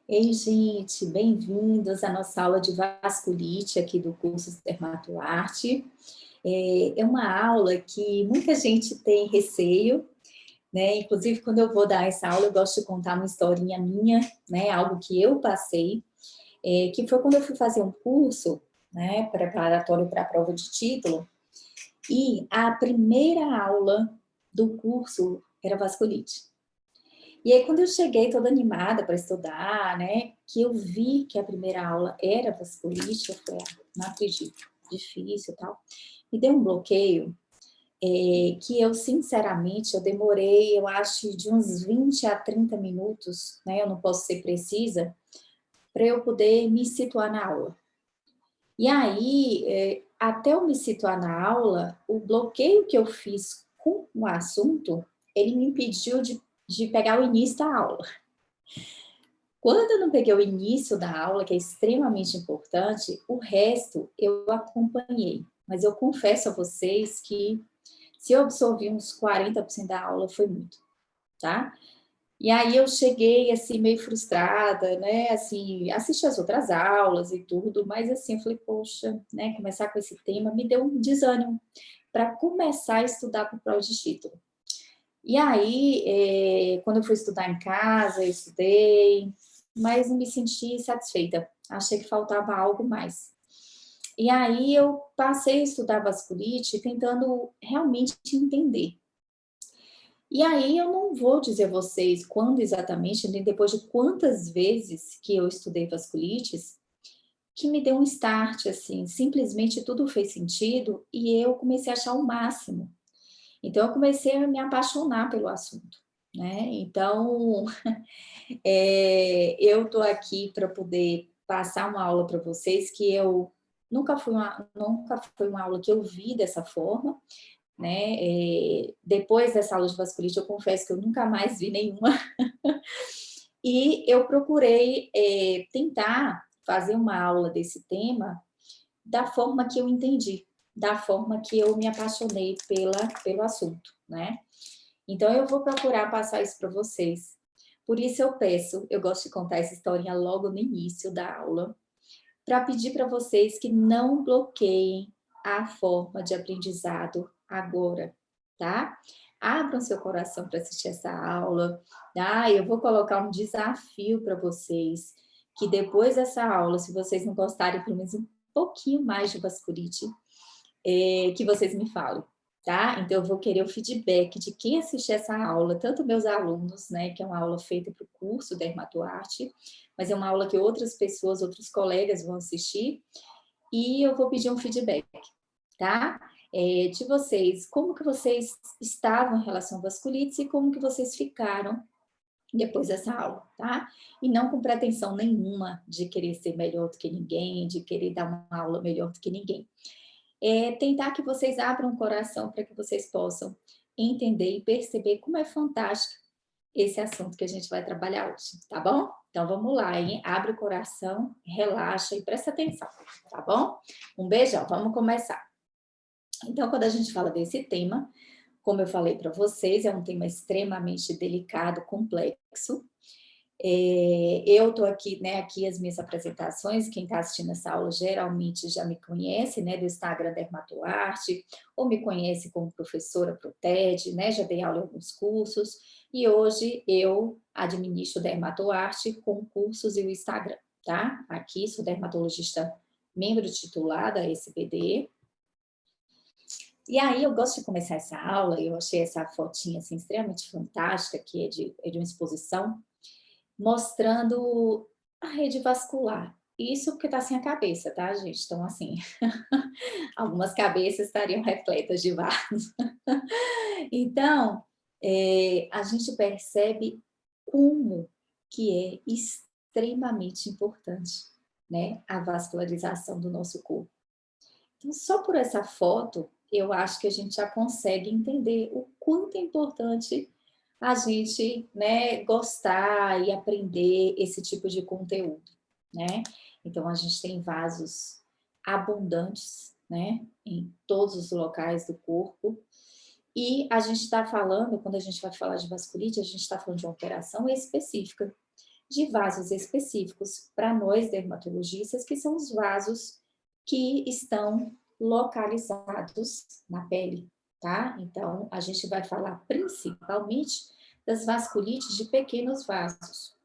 Ei, gente, bem-vindos à nossa aula de vasculite aqui do curso Dermatoarte. É uma aula que muita gente tem receio, né? Inclusive, quando eu vou dar essa aula, eu gosto de contar uma historinha minha, né? Algo que eu passei, que foi quando eu fui fazer um curso, né? Preparatório para a prova de título, e a primeira aula do curso era vasculite. E aí, quando eu cheguei toda animada para estudar, né, que eu vi que a primeira aula era vasculite, eu falei, não acredito, difícil e tal. Me deu um bloqueio, que eu, sinceramente, eu demorei, eu acho, de uns 20 a 30 minutos, né, eu não posso ser precisa, para eu poder me situar na aula. E aí, até eu me situar na aula, o bloqueio que eu fiz com o assunto, ele me impediu de pegar o início da aula. Quando eu não peguei o início da aula, que é extremamente importante, o resto eu acompanhei. Mas eu confesso a vocês que se eu absorvi uns 40% da aula foi muito, tá? E aí eu cheguei assim meio frustrada, né? Assim, assisti as outras aulas e tudo, mas assim, eu falei, poxa, né, começar com esse tema me deu um desânimo para começar a estudar para o prova de título. E aí, quando eu fui estudar em casa, eu estudei, mas não me senti satisfeita. Achei que faltava algo mais. E aí eu passei a estudar vasculite, tentando realmente entender. E aí eu não vou dizer a vocês quando exatamente, nem depois de quantas vezes que eu estudei vasculites, que me deu um start, assim, simplesmente tudo fez sentido e eu comecei a achar o máximo. Então eu comecei a me apaixonar pelo assunto, né? Então, eu estou aqui para poder passar uma aula para vocês que eu nunca foi uma aula que eu vi dessa forma, né? Depois dessa aula de vasculite, eu confesso que eu nunca mais vi nenhuma. E eu procurei tentar fazer uma aula desse tema da forma que eu entendi, da forma que eu me apaixonei pelo assunto, né? Então, eu vou procurar passar isso para vocês. Por isso, eu gosto de contar essa historinha logo no início da aula, para pedir para vocês que não bloqueiem a forma de aprendizado agora, tá? Abram seu coração para assistir essa aula, tá? Eu vou colocar um desafio para vocês, que depois dessa aula, se vocês não gostarem pelo menos um pouquinho mais de vasculite, que vocês me falem, tá? Então, eu vou querer o feedback de quem assistir essa aula, tanto meus alunos, né, que é uma aula feita para o curso Dermatoarte, mas é uma aula que outras pessoas, outros colegas vão assistir, e eu vou pedir um feedback, tá? De vocês, como que vocês estavam em relação à vasculite e como que vocês ficaram depois dessa aula, tá? E não com pretensão nenhuma de querer ser melhor do que ninguém, de querer dar uma aula melhor do que ninguém. Tentar que vocês abram o coração para que vocês possam entender e perceber como é fantástico esse assunto que a gente vai trabalhar hoje, tá bom? Então vamos lá, hein? Abre o coração, relaxa e presta atenção, tá bom? Um beijão, vamos começar. Então, quando a gente fala desse tema, como eu falei para vocês, é um tema extremamente delicado, complexo, eu estou aqui, né, aqui as minhas apresentações, quem está assistindo essa aula geralmente já me conhece, né, do Instagram Dermatoarte, ou me conhece como professora pro TED, né, já dei aula em alguns cursos, e hoje eu administro Dermatoarte com cursos e o Instagram, tá? Aqui sou dermatologista membro titular da SBD, e aí eu gosto de começar essa aula, eu achei essa fotinha, assim, extremamente fantástica, que é de uma exposição, mostrando a rede vascular. Isso porque está sem a cabeça, tá, gente? Então, assim, algumas cabeças estariam repletas de vasos. Então, a gente percebe como que é extremamente importante, né, a vascularização do nosso corpo. Então, só por essa foto, eu acho que a gente já consegue entender o quanto é importante a gente, né, gostar e aprender esse tipo de conteúdo, né? Então, a gente tem vasos abundantes, né, em todos os locais do corpo. E a gente está falando, quando a gente vai falar de vasculite, a gente está falando de uma operação específica, de vasos específicos para nós dermatologistas, que são os vasos que estão localizados na pele, tá? Então, a gente vai falar principalmente das vasculites de pequenos vasos.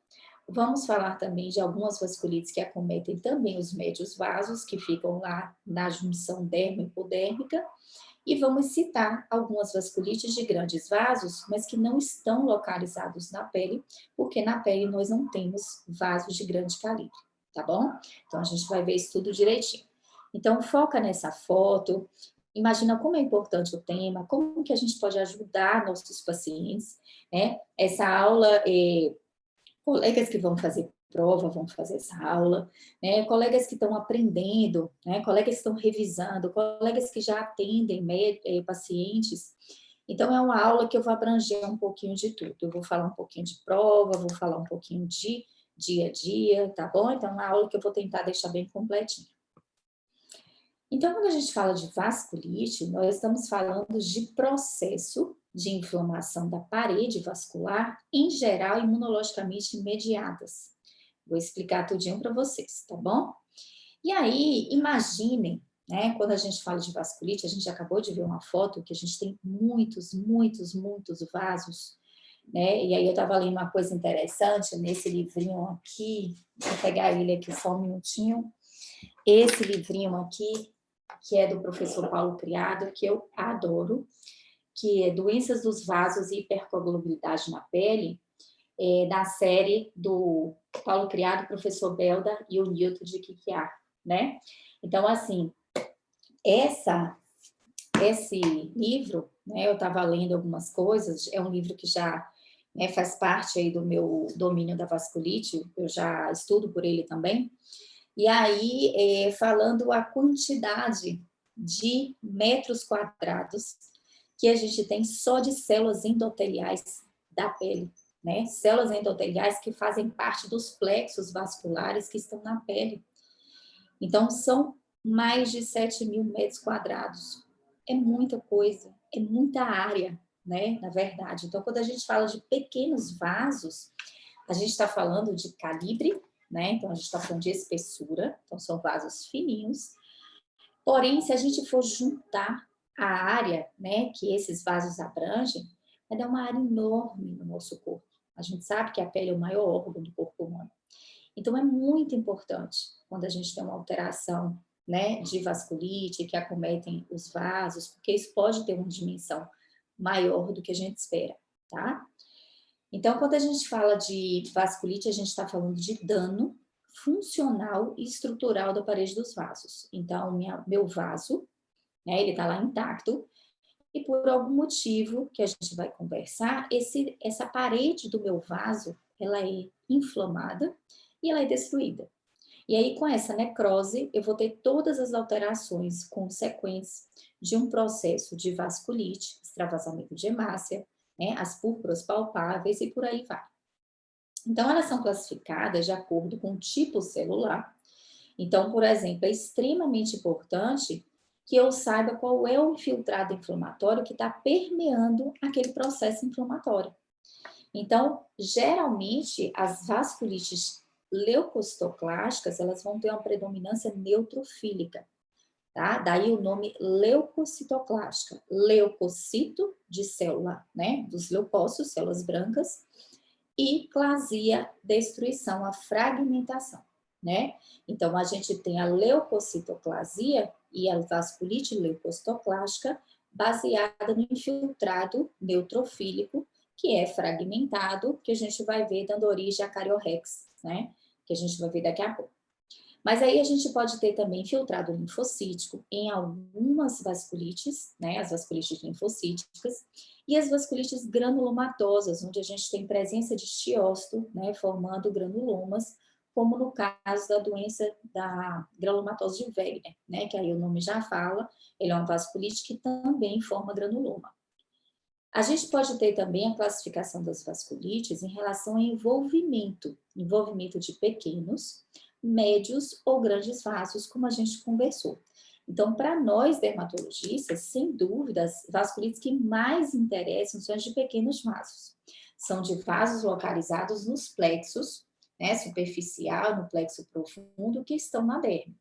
Vamos falar também de algumas vasculites que acometem também os médios vasos, que ficam lá na junção dermo-hipodérmica, e vamos citar algumas vasculites de grandes vasos, mas que não estão localizados na pele, porque na pele nós não temos vasos de grande calibre, tá bom? Então, a gente vai ver isso tudo direitinho. Então, foca nessa foto, imagina como é importante o tema, como que a gente pode ajudar nossos pacientes, né? Essa aula colegas que vão fazer prova, vão fazer essa aula, né? Colegas que estão aprendendo, né? Colegas que estão revisando, colegas que já atendem pacientes. Então, é uma aula que eu vou abranger um pouquinho de tudo. Eu vou falar um pouquinho de prova, vou falar um pouquinho de dia a dia, tá bom? Então, é uma aula que eu vou tentar deixar bem completinha. Então, quando a gente fala de vasculite, nós estamos falando de processo de inflamação da parede vascular, em geral, imunologicamente mediadas. Vou explicar tudinho para vocês, tá bom? E aí, imaginem, né, quando a gente fala de vasculite, a gente acabou de ver uma foto que a gente tem muitos, muitos, muitos vasos, né? E aí eu estava lendo uma coisa interessante nesse livrinho aqui, vou pegar ele aqui só um minutinho. Esse livrinho aqui, que é do professor Paulo Criado, que eu adoro, que é Doenças dos Vasos e Hipercoagulabilidade na Pele, da série do Paulo Criado, professor Belda e o Newton de Quiquiá, né? Então, assim, esse livro, né, eu estava lendo algumas coisas, é um livro que já, né, faz parte aí do meu domínio da vasculite, eu já estudo por ele também, e aí, falando a quantidade de metros quadrados que a gente tem só de células endoteliais da pele, né? Células endoteliais que fazem parte dos plexos vasculares que estão na pele. Então, são mais de 7.000 metros quadrados. É muita coisa, é muita área, né? Na verdade. Então, quando a gente fala de pequenos vasos, a gente está falando de calibre, né? Então, a gente está falando de espessura, então são vasos fininhos. Porém, se a gente for juntar a área, né, que esses vasos abrangem, vai dar uma área enorme no nosso corpo. A gente sabe que a pele é o maior órgão do corpo humano. Então, é muito importante quando a gente tem uma alteração, né, de vasculite, que acometem os vasos, porque isso pode ter uma dimensão maior do que a gente espera, tá? Então, quando a gente fala de vasculite, a gente está falando de dano funcional e estrutural da parede dos vasos. Então, meu vaso, né, ele está lá intacto, e por algum motivo que a gente vai conversar, essa parede do meu vaso, ela é inflamada e ela é destruída. E aí, com essa necrose, eu vou ter todas as alterações consequentes de um processo de vasculite, extravasamento de hemácia, né, as púrpuras palpáveis e por aí vai. Então, elas são classificadas de acordo com o tipo celular. Então, por exemplo, é extremamente importante que eu saiba qual é o infiltrado inflamatório que está permeando aquele processo inflamatório. Então, geralmente, as vasculites leucocitoclásticas, elas vão ter uma predominância neutrofílica, tá? Daí o nome leucocitoclástica. Leucocito, de célula, né? Dos leucócitos, células brancas, e clasia, destruição, a fragmentação, né? Então, a gente tem a leucocitoclasia e a vasculite leucocitoclástica baseada no infiltrado neutrofílico, que é fragmentado, que a gente vai ver dando origem a cariorrex, né? Que a gente vai ver daqui a pouco. Mas aí a gente pode ter também infiltrado linfocítico em algumas vasculites, né, as vasculites linfocíticas, e as vasculites granulomatosas, onde a gente tem presença de estiócito, né, formando granulomas, como no caso da doença da granulomatose de Wegener, né, que aí o nome já fala, ele é uma vasculite que também forma granuloma. A gente pode ter também a classificação das vasculites em relação ao envolvimento de pequenos, médios ou grandes vasos, como a gente conversou. Então, para nós dermatologistas, sem dúvida, as vasculites que mais interessam são as de pequenos vasos. São de vasos localizados nos plexos, né, superficial, no plexo profundo, que estão na derme.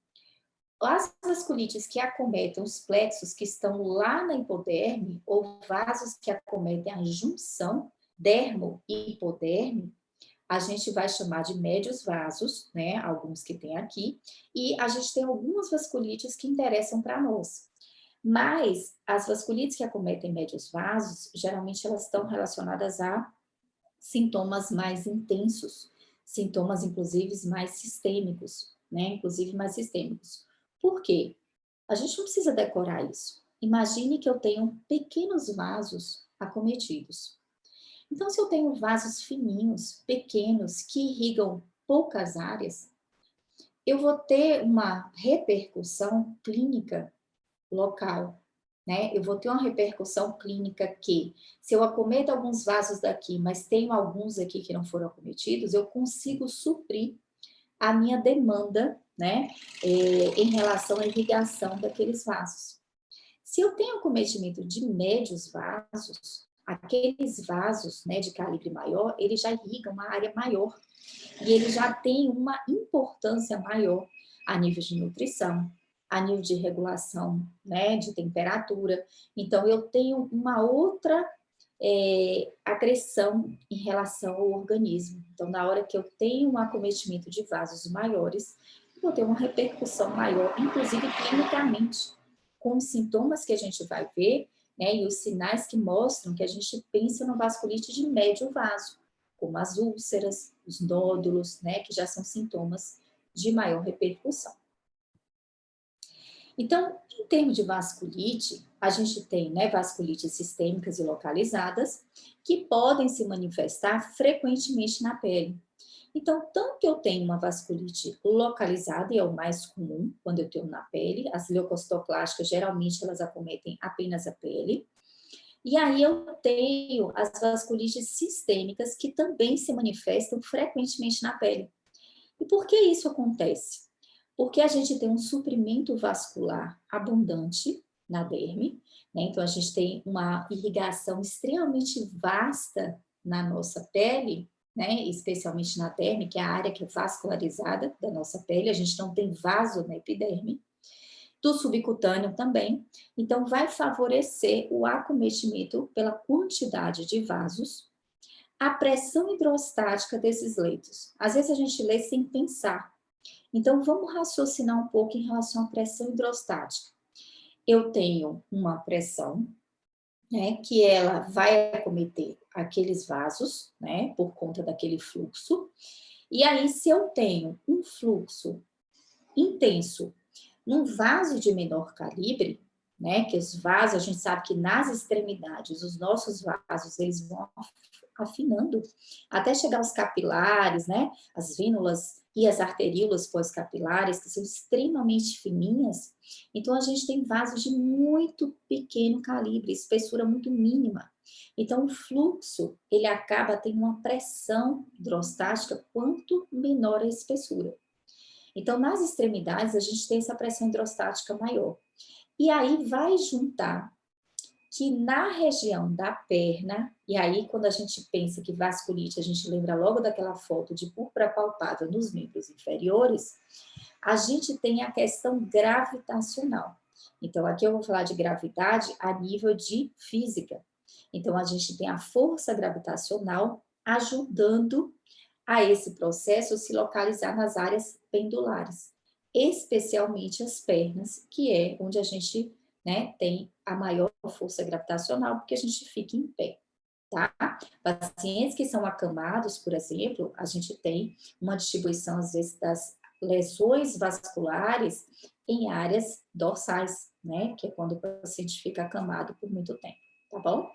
As vasculites que acometem os plexos que estão lá na hipoderme, ou vasos que acometem a junção dermo e hipoderme, a gente vai chamar de médios vasos, né? Alguns que tem aqui, e a gente tem algumas vasculites que interessam para nós. Mas as vasculites que acometem médios vasos, geralmente elas estão relacionadas a sintomas mais intensos, sintomas inclusive mais sistêmicos, né? Inclusive mais sistêmicos. Por quê? A gente não precisa decorar isso. Imagine que eu tenho pequenos vasos acometidos. Então, se eu tenho vasos fininhos, pequenos, que irrigam poucas áreas, eu vou ter uma repercussão clínica local, né? Eu vou ter uma repercussão clínica que, se eu acometo alguns vasos daqui, mas tenho alguns aqui que não foram acometidos, eu consigo suprir a minha demanda, né? Em relação à irrigação daqueles vasos. Se eu tenho acometimento de médios vasos, aqueles vasos, né, de calibre maior, ele já irriga uma área maior e ele já tem uma importância maior a nível de nutrição, a nível de regulação, né, de temperatura. Então, eu tenho uma outra agressão em relação ao organismo. Então, na hora que eu tenho um acometimento de vasos maiores, eu vou ter uma repercussão maior, inclusive clinicamente, com os sintomas que a gente vai ver, né, e os sinais que mostram que a gente pensa no vasculite de médio vaso, como as úlceras, os nódulos, né, que já são sintomas de maior repercussão. Então, em termos de vasculite, a gente tem, né, vasculites sistêmicas e localizadas, que podem se manifestar frequentemente na pele. Então, tanto eu tenho uma vasculite localizada, e é o mais comum quando eu tenho na pele, as leucocitoplásticas geralmente elas acometem apenas a pele, e aí eu tenho as vasculites sistêmicas que também se manifestam frequentemente na pele. E por que isso acontece? Porque a gente tem um suprimento vascular abundante na derme, né? Então a gente tem uma irrigação extremamente vasta na nossa pele, né? Especialmente na derme, que é a área que é vascularizada da nossa pele, a gente não tem vaso na epiderme, do subcutâneo também, então vai favorecer o acometimento pela quantidade de vasos, a pressão hidrostática desses leitos. Às vezes a gente lê sem pensar, então, vamos raciocinar um pouco em relação à pressão hidrostática. Eu tenho uma pressão, né, que ela vai acometer aqueles vasos, né, por conta daquele fluxo. E aí, se eu tenho um fluxo intenso num vaso de menor calibre, né, que os vasos, a gente sabe que nas extremidades, os nossos vasos, eles vão afinando, até chegar aos capilares, né, as vínulas e as arteríolas pós-capilares, que são extremamente fininhas. Então, a gente tem vasos de muito pequeno calibre, espessura muito mínima. Então, o fluxo, ele acaba tendo uma pressão hidrostática quanto menor a espessura. Então, nas extremidades, a gente tem essa pressão hidrostática maior. E aí vai juntar que na região da perna, e aí quando a gente pensa que vasculite, a gente lembra logo daquela foto de púrpura palpável nos membros inferiores, a gente tem a questão gravitacional. Então, aqui eu vou falar de gravidade a nível de física. Então, a gente tem a força gravitacional ajudando a esse processo se localizar nas áreas pendulares, especialmente as pernas, que é onde a gente, né, tem a maior força gravitacional, porque a gente fica em pé, tá? Pacientes que são acamados, por exemplo, a gente tem uma distribuição, às vezes, das lesões vasculares em áreas dorsais, né, que é quando o paciente fica acamado por muito tempo, tá bom?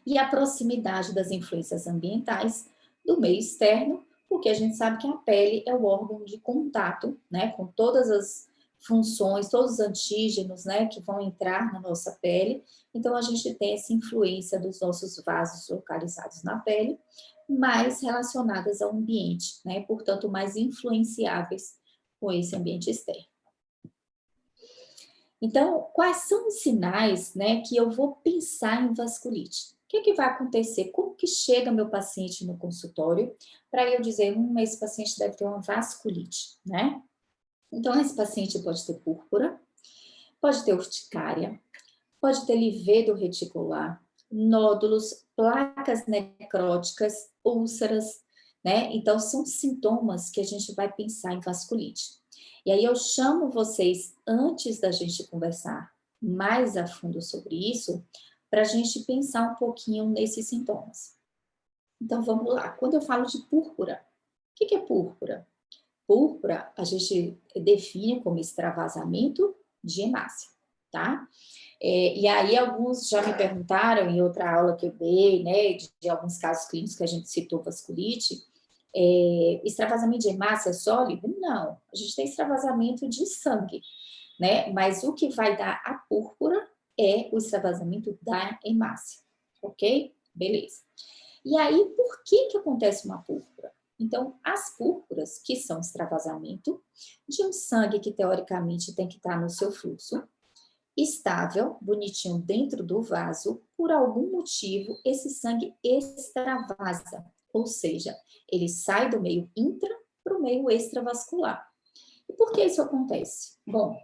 E a proximidade das influências ambientais do meio externo, porque a gente sabe que a pele é o órgão de contato, né, com todas as funções, todos os antígenos, né, que vão entrar na nossa pele. Então, a gente tem essa influência dos nossos vasos localizados na pele, mais relacionadas ao ambiente, né, portanto, mais influenciáveis com esse ambiente externo. Então, quais são os sinais, né, que eu vou pensar em vasculite? que vai acontecer? Como que chega meu paciente no consultório para eu dizer, esse paciente deve ter uma vasculite, né? Então, esse paciente pode ter púrpura, pode ter urticária, pode ter livedo reticular, nódulos, placas necróticas, úlceras, né? Então, são sintomas que a gente vai pensar em vasculite. E aí eu chamo vocês, antes da gente conversar mais a fundo sobre isso, para a gente pensar um pouquinho nesses sintomas. Então, vamos lá. Quando eu falo de púrpura, o que é púrpura? Púrpura, a gente define como extravasamento de hemácia, tá? E aí, alguns já me perguntaram, em outra aula que eu dei, né, de alguns casos clínicos que a gente citou vasculite, extravasamento de hemácia sólido? Não, a gente tem extravasamento de sangue, né? Mas o que vai dar a púrpura é o extravasamento da hemácia, ok? Beleza. E aí, por que acontece uma púrpura? Então, as púrpuras, que são extravasamento de um sangue que teoricamente tem que estar no seu fluxo, estável, bonitinho dentro do vaso, por algum motivo esse sangue extravasa, ou seja, ele sai do meio intra para o meio extravascular. E por que isso acontece? Bom,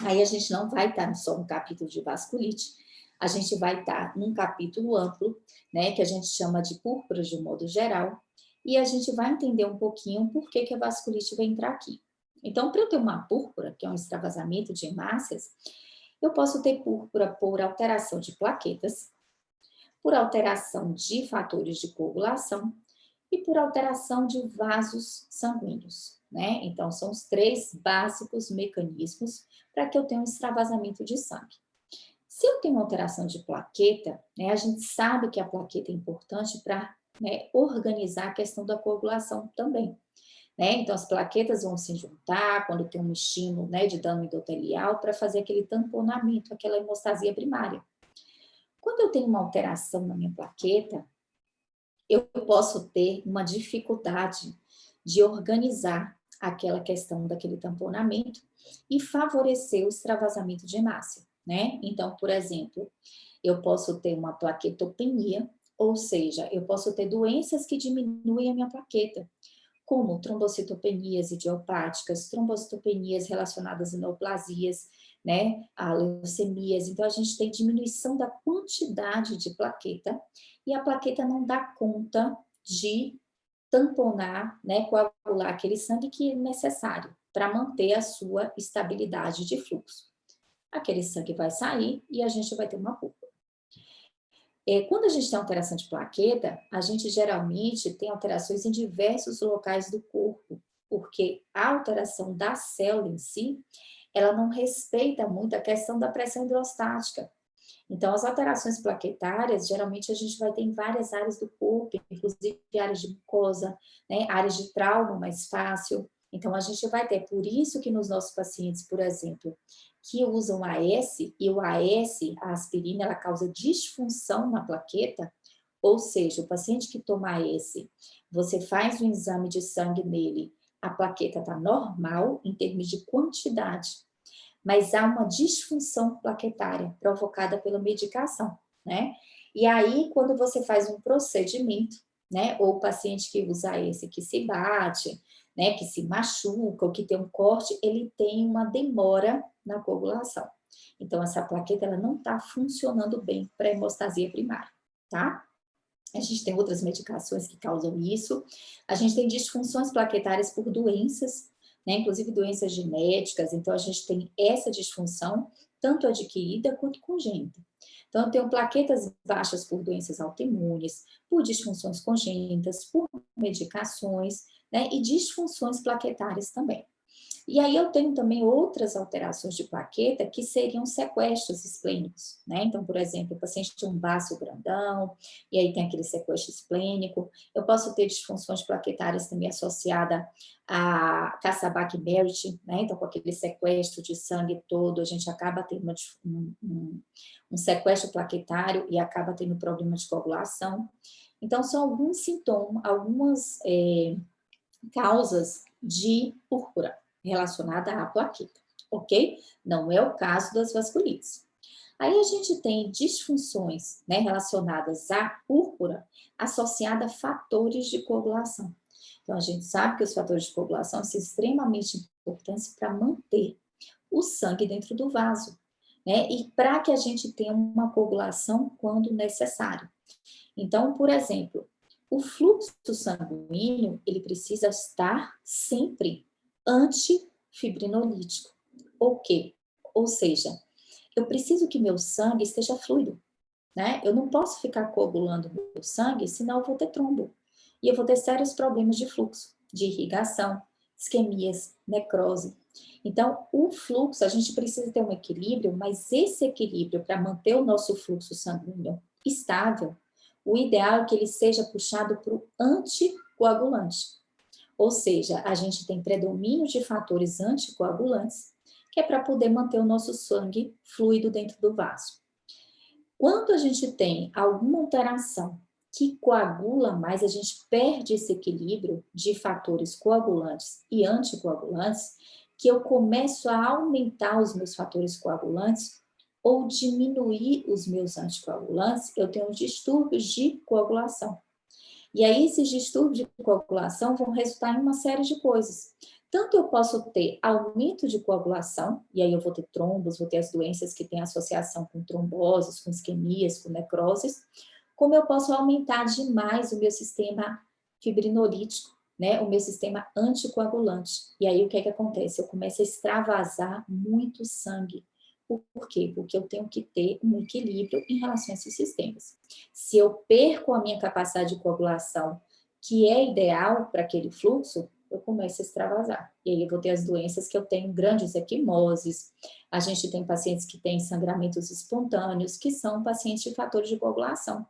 aí a gente não vai estar só no capítulo de vasculite, a gente vai estar num capítulo amplo, né, que a gente chama de púrpuras de um modo geral, e a gente vai entender um pouquinho por que a vasculite vai entrar aqui. Então, para eu ter uma púrpura, que é um extravasamento de hemácias, eu posso ter púrpura por alteração de plaquetas, por alteração de fatores de coagulação e por alteração de vasos sanguíneos, né? Então, são os três básicos mecanismos para que eu tenha um extravasamento de sangue. Se eu tenho alteração de plaqueta, né, a gente sabe que a plaqueta é importante para, né, organizar a questão da coagulação também. Né? Então, as plaquetas vão se juntar quando tem um estímulo, né, de dano endotelial para fazer aquele tamponamento, aquela hemostasia primária. Quando eu tenho uma alteração na minha plaqueta, eu posso ter uma dificuldade de organizar aquela questão daquele tamponamento e favorecer o extravasamento de hemácia, né? Então, por exemplo, eu posso ter uma plaquetopenia, ou seja, eu posso ter doenças que diminuem a minha plaqueta, como trombocitopenias idiopáticas, trombocitopenias relacionadas a neoplasias, né, a leucemias. Então, a gente tem diminuição da quantidade de plaqueta e a plaqueta não dá conta de tamponar, né, coagular aquele sangue que é necessário para manter a sua estabilidade de fluxo. Aquele sangue vai sair e a gente vai ter uma púrpura. Quando a gente tem alteração de plaqueta, a gente geralmente tem alterações em diversos locais do corpo, porque a alteração da célula em si, ela não respeita muito a questão da pressão hidrostática. Então, as alterações plaquetárias, geralmente a gente vai ter em várias áreas do corpo, inclusive áreas de mucosa, né, áreas de trauma mais fácil. Então, a gente vai ter, por isso que nos nossos pacientes, por exemplo, que usam AS, e o AS, a aspirina, ela causa disfunção na plaqueta, ou seja, o paciente que toma AS, você faz um exame de sangue nele, a plaqueta está normal em termos de quantidade, mas há uma disfunção plaquetária provocada pela medicação, né? E aí, quando você faz um procedimento, né, ou o paciente que usa esse que se bate, né, que se machuca, ou que tem um corte, ele tem uma demora na coagulação. Então, essa plaqueta, ela não está funcionando bem para a hemostasia primária, tá? A gente tem outras medicações que causam isso. A gente tem disfunções plaquetárias por doenças, né? Inclusive doenças genéticas. Então, a gente tem essa disfunção, tanto adquirida quanto congênita. Então, eu tenho plaquetas baixas por doenças autoimunes, por disfunções congênitas, por medicações, né? E disfunções plaquetárias também. E aí eu tenho também outras alterações de plaqueta que seriam sequestros esplênicos, né? Então, por exemplo, o paciente tem um baço grandão, e aí tem aquele sequestro esplênico. Eu posso ter disfunções plaquetárias também associada a Kasabach-Merritt, né? Então, com aquele sequestro de sangue todo, a gente acaba tendo um sequestro plaquetário e acaba tendo problema de coagulação. Então, são alguns sintomas, algumas causas de púrpura relacionada à plaqueta, ok? Não é o caso das vasculites. Aí a gente tem disfunções, né, relacionadas à púrpura, associada a fatores de coagulação. Então, a gente sabe que os fatores de coagulação são extremamente importantes para manter o sangue dentro do vaso, né? E para que a gente tenha uma coagulação quando necessário. Então, por exemplo, o fluxo sanguíneo, ele precisa estar sempre antifibrinolítico. O quê? Ou seja, eu preciso que meu sangue esteja fluido, né? Eu não posso ficar coagulando meu sangue, senão eu vou ter trombo. E eu vou ter sérios problemas de fluxo, de irrigação, isquemias, necrose. Então, o fluxo, a gente precisa ter um equilíbrio, mas esse equilíbrio para manter o nosso fluxo sanguíneo estável, o ideal é que ele seja puxado para o anticoagulante. Ou seja, a gente tem predomínio de fatores anticoagulantes, que é para poder manter o nosso sangue fluido dentro do vaso. Quando a gente tem alguma alteração que coagula mais, a gente perde esse equilíbrio de fatores coagulantes e anticoagulantes, que eu começo a aumentar os meus fatores coagulantes ou diminuir os meus anticoagulantes, eu tenho distúrbios de coagulação. E aí, esses distúrbios de coagulação vão resultar em uma série de coisas. Tanto eu posso ter aumento de coagulação, e aí eu vou ter trombos, vou ter as doenças que têm associação com tromboses, com isquemias, com necroses, como eu posso aumentar demais o meu sistema fibrinolítico, né, o meu sistema anticoagulante. E aí o que é que acontece? Eu começo a extravasar muito sangue. Por quê? Porque eu tenho que ter um equilíbrio em relação a esses sistemas. Se eu perco a minha capacidade de coagulação, que é ideal para aquele fluxo, eu começo a extravasar. E aí eu vou ter as doenças que eu tenho, grandes equimoses, a gente tem pacientes que têm sangramentos espontâneos, que são pacientes de fatores de coagulação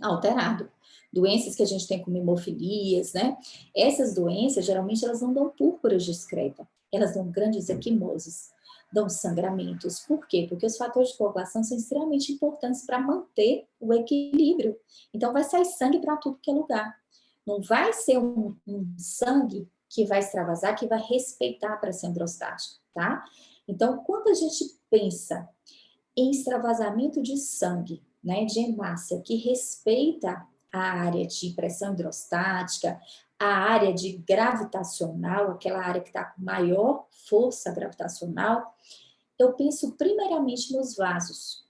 alterado. Doenças que a gente tem como hemofilias, né? Essas doenças, geralmente, elas não dão púrpura discreta, elas dão grandes equimoses, dão sangramentos. Por quê? Porque os fatores de coagulação são extremamente importantes para manter o equilíbrio. Então, vai sair sangue para tudo que é lugar. Não vai ser um sangue que vai extravasar, que vai respeitar a pressão hidrostática, tá? Então, quando a gente pensa em extravasamento de sangue, né, de hemácia, que respeita a área de pressão hidrostática, a área de gravitacional, aquela área que está com maior força gravitacional, eu penso primeiramente nos vasos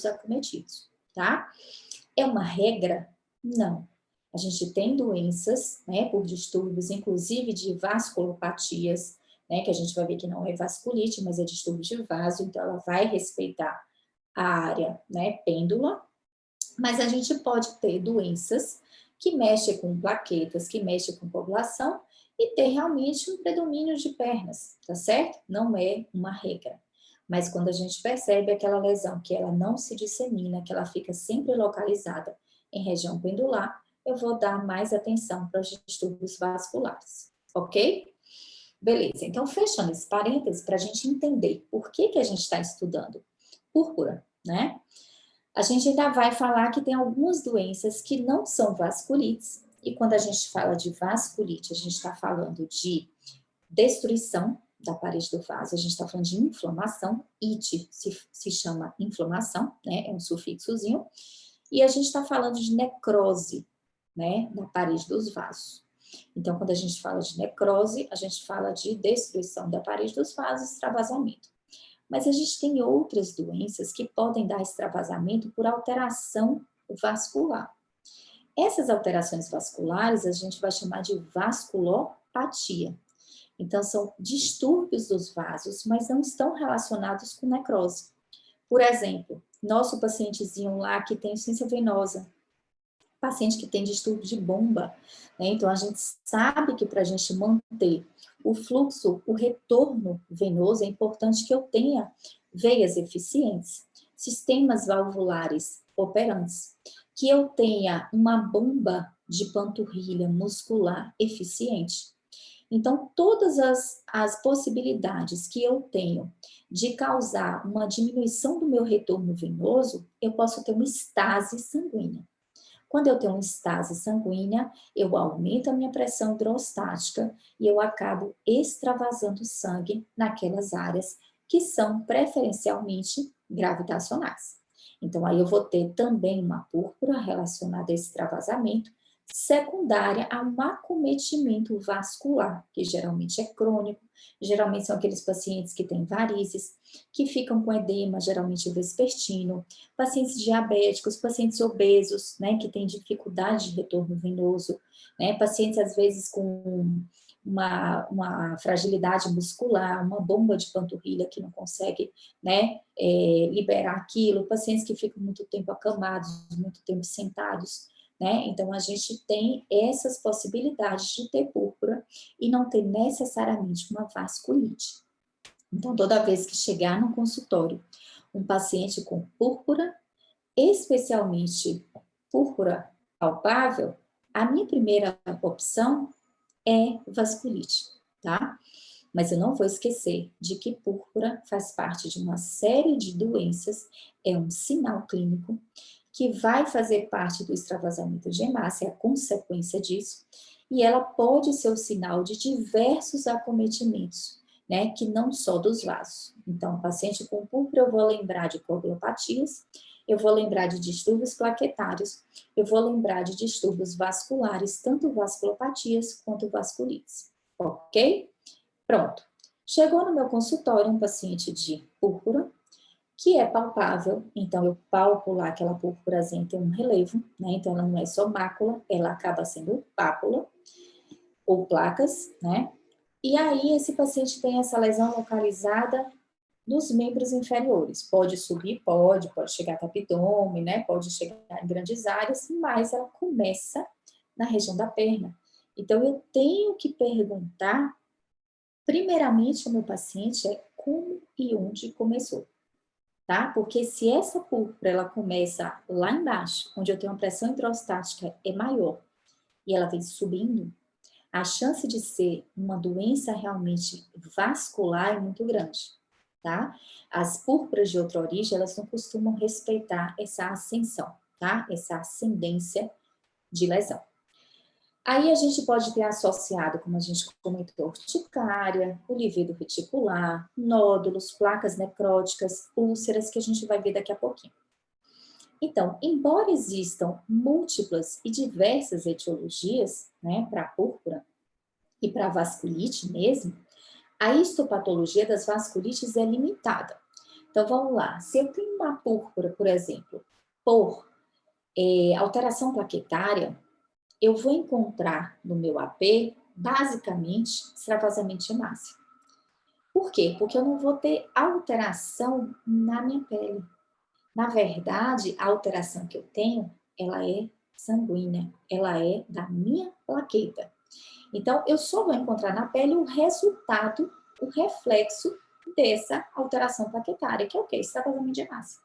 acometidos, tá? É uma regra? Não. A gente tem doenças, né, por distúrbios, inclusive de vasculopatias, né, que a gente vai ver que não é vasculite, mas é distúrbio de vaso, então ela vai respeitar a área, né, pêndula, mas a gente pode ter doenças que mexem com plaquetas, que mexem com coagulação e ter realmente um predomínio de pernas, tá certo? Não é uma regra. Mas quando a gente percebe aquela lesão que ela não se dissemina, que ela fica sempre localizada em região pendular, eu vou dar mais atenção para os distúrbios vasculares, ok? Beleza, então fechando esse parêntese para a gente entender por que a gente está estudando púrpura, né? A gente ainda vai falar que tem algumas doenças que não são vasculites, e quando a gente fala de vasculite, a gente está falando de destruição da parede do vaso, a gente está falando de inflamação, it se chama inflamação, né? É um sufixozinho, e a gente está falando de necrose, né? Na parede dos vasos. Então, quando a gente fala de necrose, a gente fala de destruição da parede dos vasos, extravasamento. Mas a gente tem outras doenças que podem dar extravasamento por alteração vascular. Essas alterações vasculares a gente vai chamar de vasculopatia. Então, são distúrbios dos vasos, mas não estão relacionados com necrose. Por exemplo, nosso pacientezinho lá que tem insuficiência venosa, paciente que tem distúrbio de bomba, né? Então, a gente sabe que para a gente manter o fluxo, o retorno venoso, é importante que eu tenha veias eficientes, sistemas valvulares operantes, que eu tenha uma bomba de panturrilha muscular eficiente. Então, todas as possibilidades que eu tenho de causar uma diminuição do meu retorno venoso, eu posso ter uma estase sanguínea. Quando eu tenho uma estase sanguínea, eu aumento a minha pressão hidrostática e eu acabo extravasando sangue naquelas áreas que são preferencialmente gravitacionais. Então, aí eu vou ter também uma púrpura relacionada a esse extravasamento, secundária a um acometimento vascular, que geralmente é crônico, geralmente são aqueles pacientes que têm varizes, que ficam com edema, geralmente vespertino, pacientes diabéticos, pacientes obesos, né, que têm dificuldade de retorno venoso, né, pacientes às vezes com uma fragilidade muscular, uma bomba de panturrilha que não consegue, né, liberar aquilo, pacientes que ficam muito tempo acamados, muito tempo sentados, né? Então, a gente tem essas possibilidades de ter púrpura e não ter necessariamente uma vasculite. Então, toda vez que chegar no consultório um paciente com púrpura, especialmente púrpura palpável, a minha primeira opção é vasculite, tá? Mas eu não vou esquecer de que púrpura faz parte de uma série de doenças, é um sinal clínico que vai fazer parte do extravasamento de hemácia, é a consequência disso, e ela pode ser o sinal de diversos acometimentos, né, que não só dos vasos. Então, paciente com púrpura, eu vou lembrar de coagulopatias, eu vou lembrar de distúrbios plaquetários, eu vou lembrar de distúrbios vasculares, tanto vasculopatias quanto vasculites, ok? Pronto. Chegou no meu consultório um paciente de púrpura, que é palpável, então eu palpo lá aquela púrpurazinha, tem um relevo, né? Então ela não é só mácula, ela acaba sendo pápula ou placas, né? E aí esse paciente tem essa lesão localizada nos membros inferiores. Pode subir, pode chegar até o abdômen, né? Pode chegar em grandes áreas, mas ela começa na região da perna. Então eu tenho que perguntar primeiramente ao meu paciente é como e onde começou. Tá? Porque se essa púrpura ela começa lá embaixo, onde eu tenho uma pressão intraostática é maior, e ela vem subindo, a chance de ser uma doença realmente vascular é muito grande, tá? As púrpuras de outra origem, elas não costumam respeitar essa ascensão, tá? Essa ascendência de lesão. Aí a gente pode ter associado, como a gente comentou, urticária, o livido reticular, nódulos, placas necróticas, úlceras, que a gente vai ver daqui a pouquinho. Então, embora existam múltiplas e diversas etiologias, né, para a púrpura e para a vasculite mesmo, a histopatologia das vasculites é limitada. Então, vamos lá. Se eu tenho uma púrpura, por exemplo, por alteração plaquetária, eu vou encontrar no meu AP, basicamente, extravasamento de hemácia. Por quê? Porque eu não vou ter alteração na minha pele. Na verdade, a alteração que eu tenho, ela é sanguínea, ela é da minha plaqueta. Então, eu só vou encontrar na pele o resultado, o reflexo dessa alteração plaquetária, que é o quê? Extravasamento de hemácia.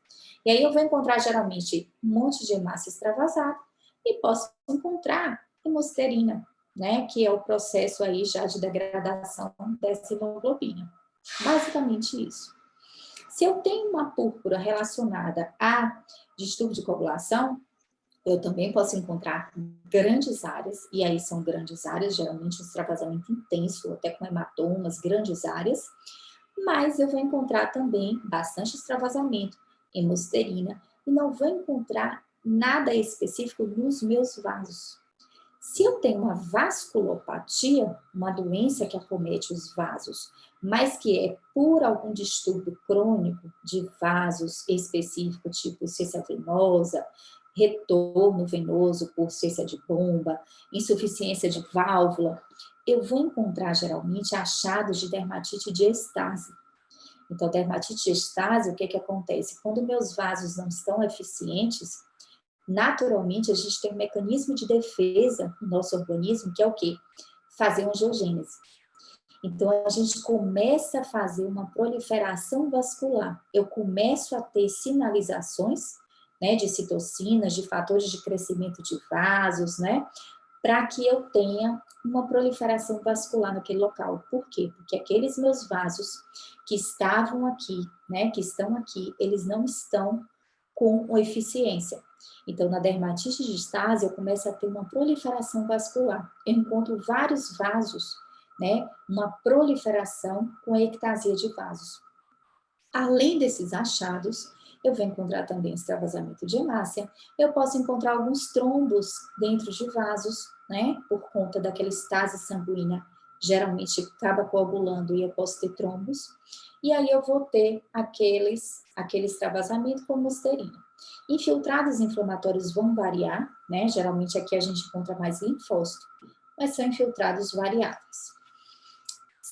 E aí eu vou encontrar, geralmente, um monte de hemácia extravasada e posso encontrar hemosterina, né? Que é o processo aí já de degradação dessa hemoglobina. Basicamente isso. Se eu tenho uma púrpura relacionada a distúrbio de coagulação, eu também posso encontrar grandes áreas, e aí são grandes áreas, geralmente um extravasamento intenso, até com hematomas, grandes áreas, mas eu vou encontrar também bastante extravasamento, hemosterina, e não vou encontrar nada específico nos meus vasos. Se eu tenho uma vasculopatia, uma doença que acomete os vasos, mas que é por algum distúrbio crônico de vasos específico, tipo ciência venosa, retorno venoso por ciência de bomba, insuficiência de válvula, eu vou encontrar geralmente achados de dermatite de estase. Então, dermatite de estase, o que que acontece? Quando meus vasos não estão eficientes, naturalmente a gente tem um mecanismo de defesa no nosso organismo, que é o quê? Fazer angiogênese. Então, a gente começa a fazer uma proliferação vascular. Eu começo a ter sinalizações, né, de citocinas, de fatores de crescimento de vasos, né, para que eu tenha uma proliferação vascular naquele local. Por quê? Porque aqueles meus vasos que estavam aqui, né, que estão aqui, eles não estão com eficiência. Então, na dermatite de estase, eu começo a ter uma proliferação vascular. Eu encontro vários vasos, né, uma proliferação com ectasia de vasos. Além desses achados, eu vou encontrar também extravasamento de hemácia, eu posso encontrar alguns trombos dentro de vasos, né, por conta daquela estase sanguínea, geralmente acaba coagulando e eu posso ter trombos, e aí eu vou ter aquele extravasamento com musterina. Infiltrados inflamatórios vão variar, né, geralmente aqui a gente encontra mais linfócito, mas são infiltrados variáveis.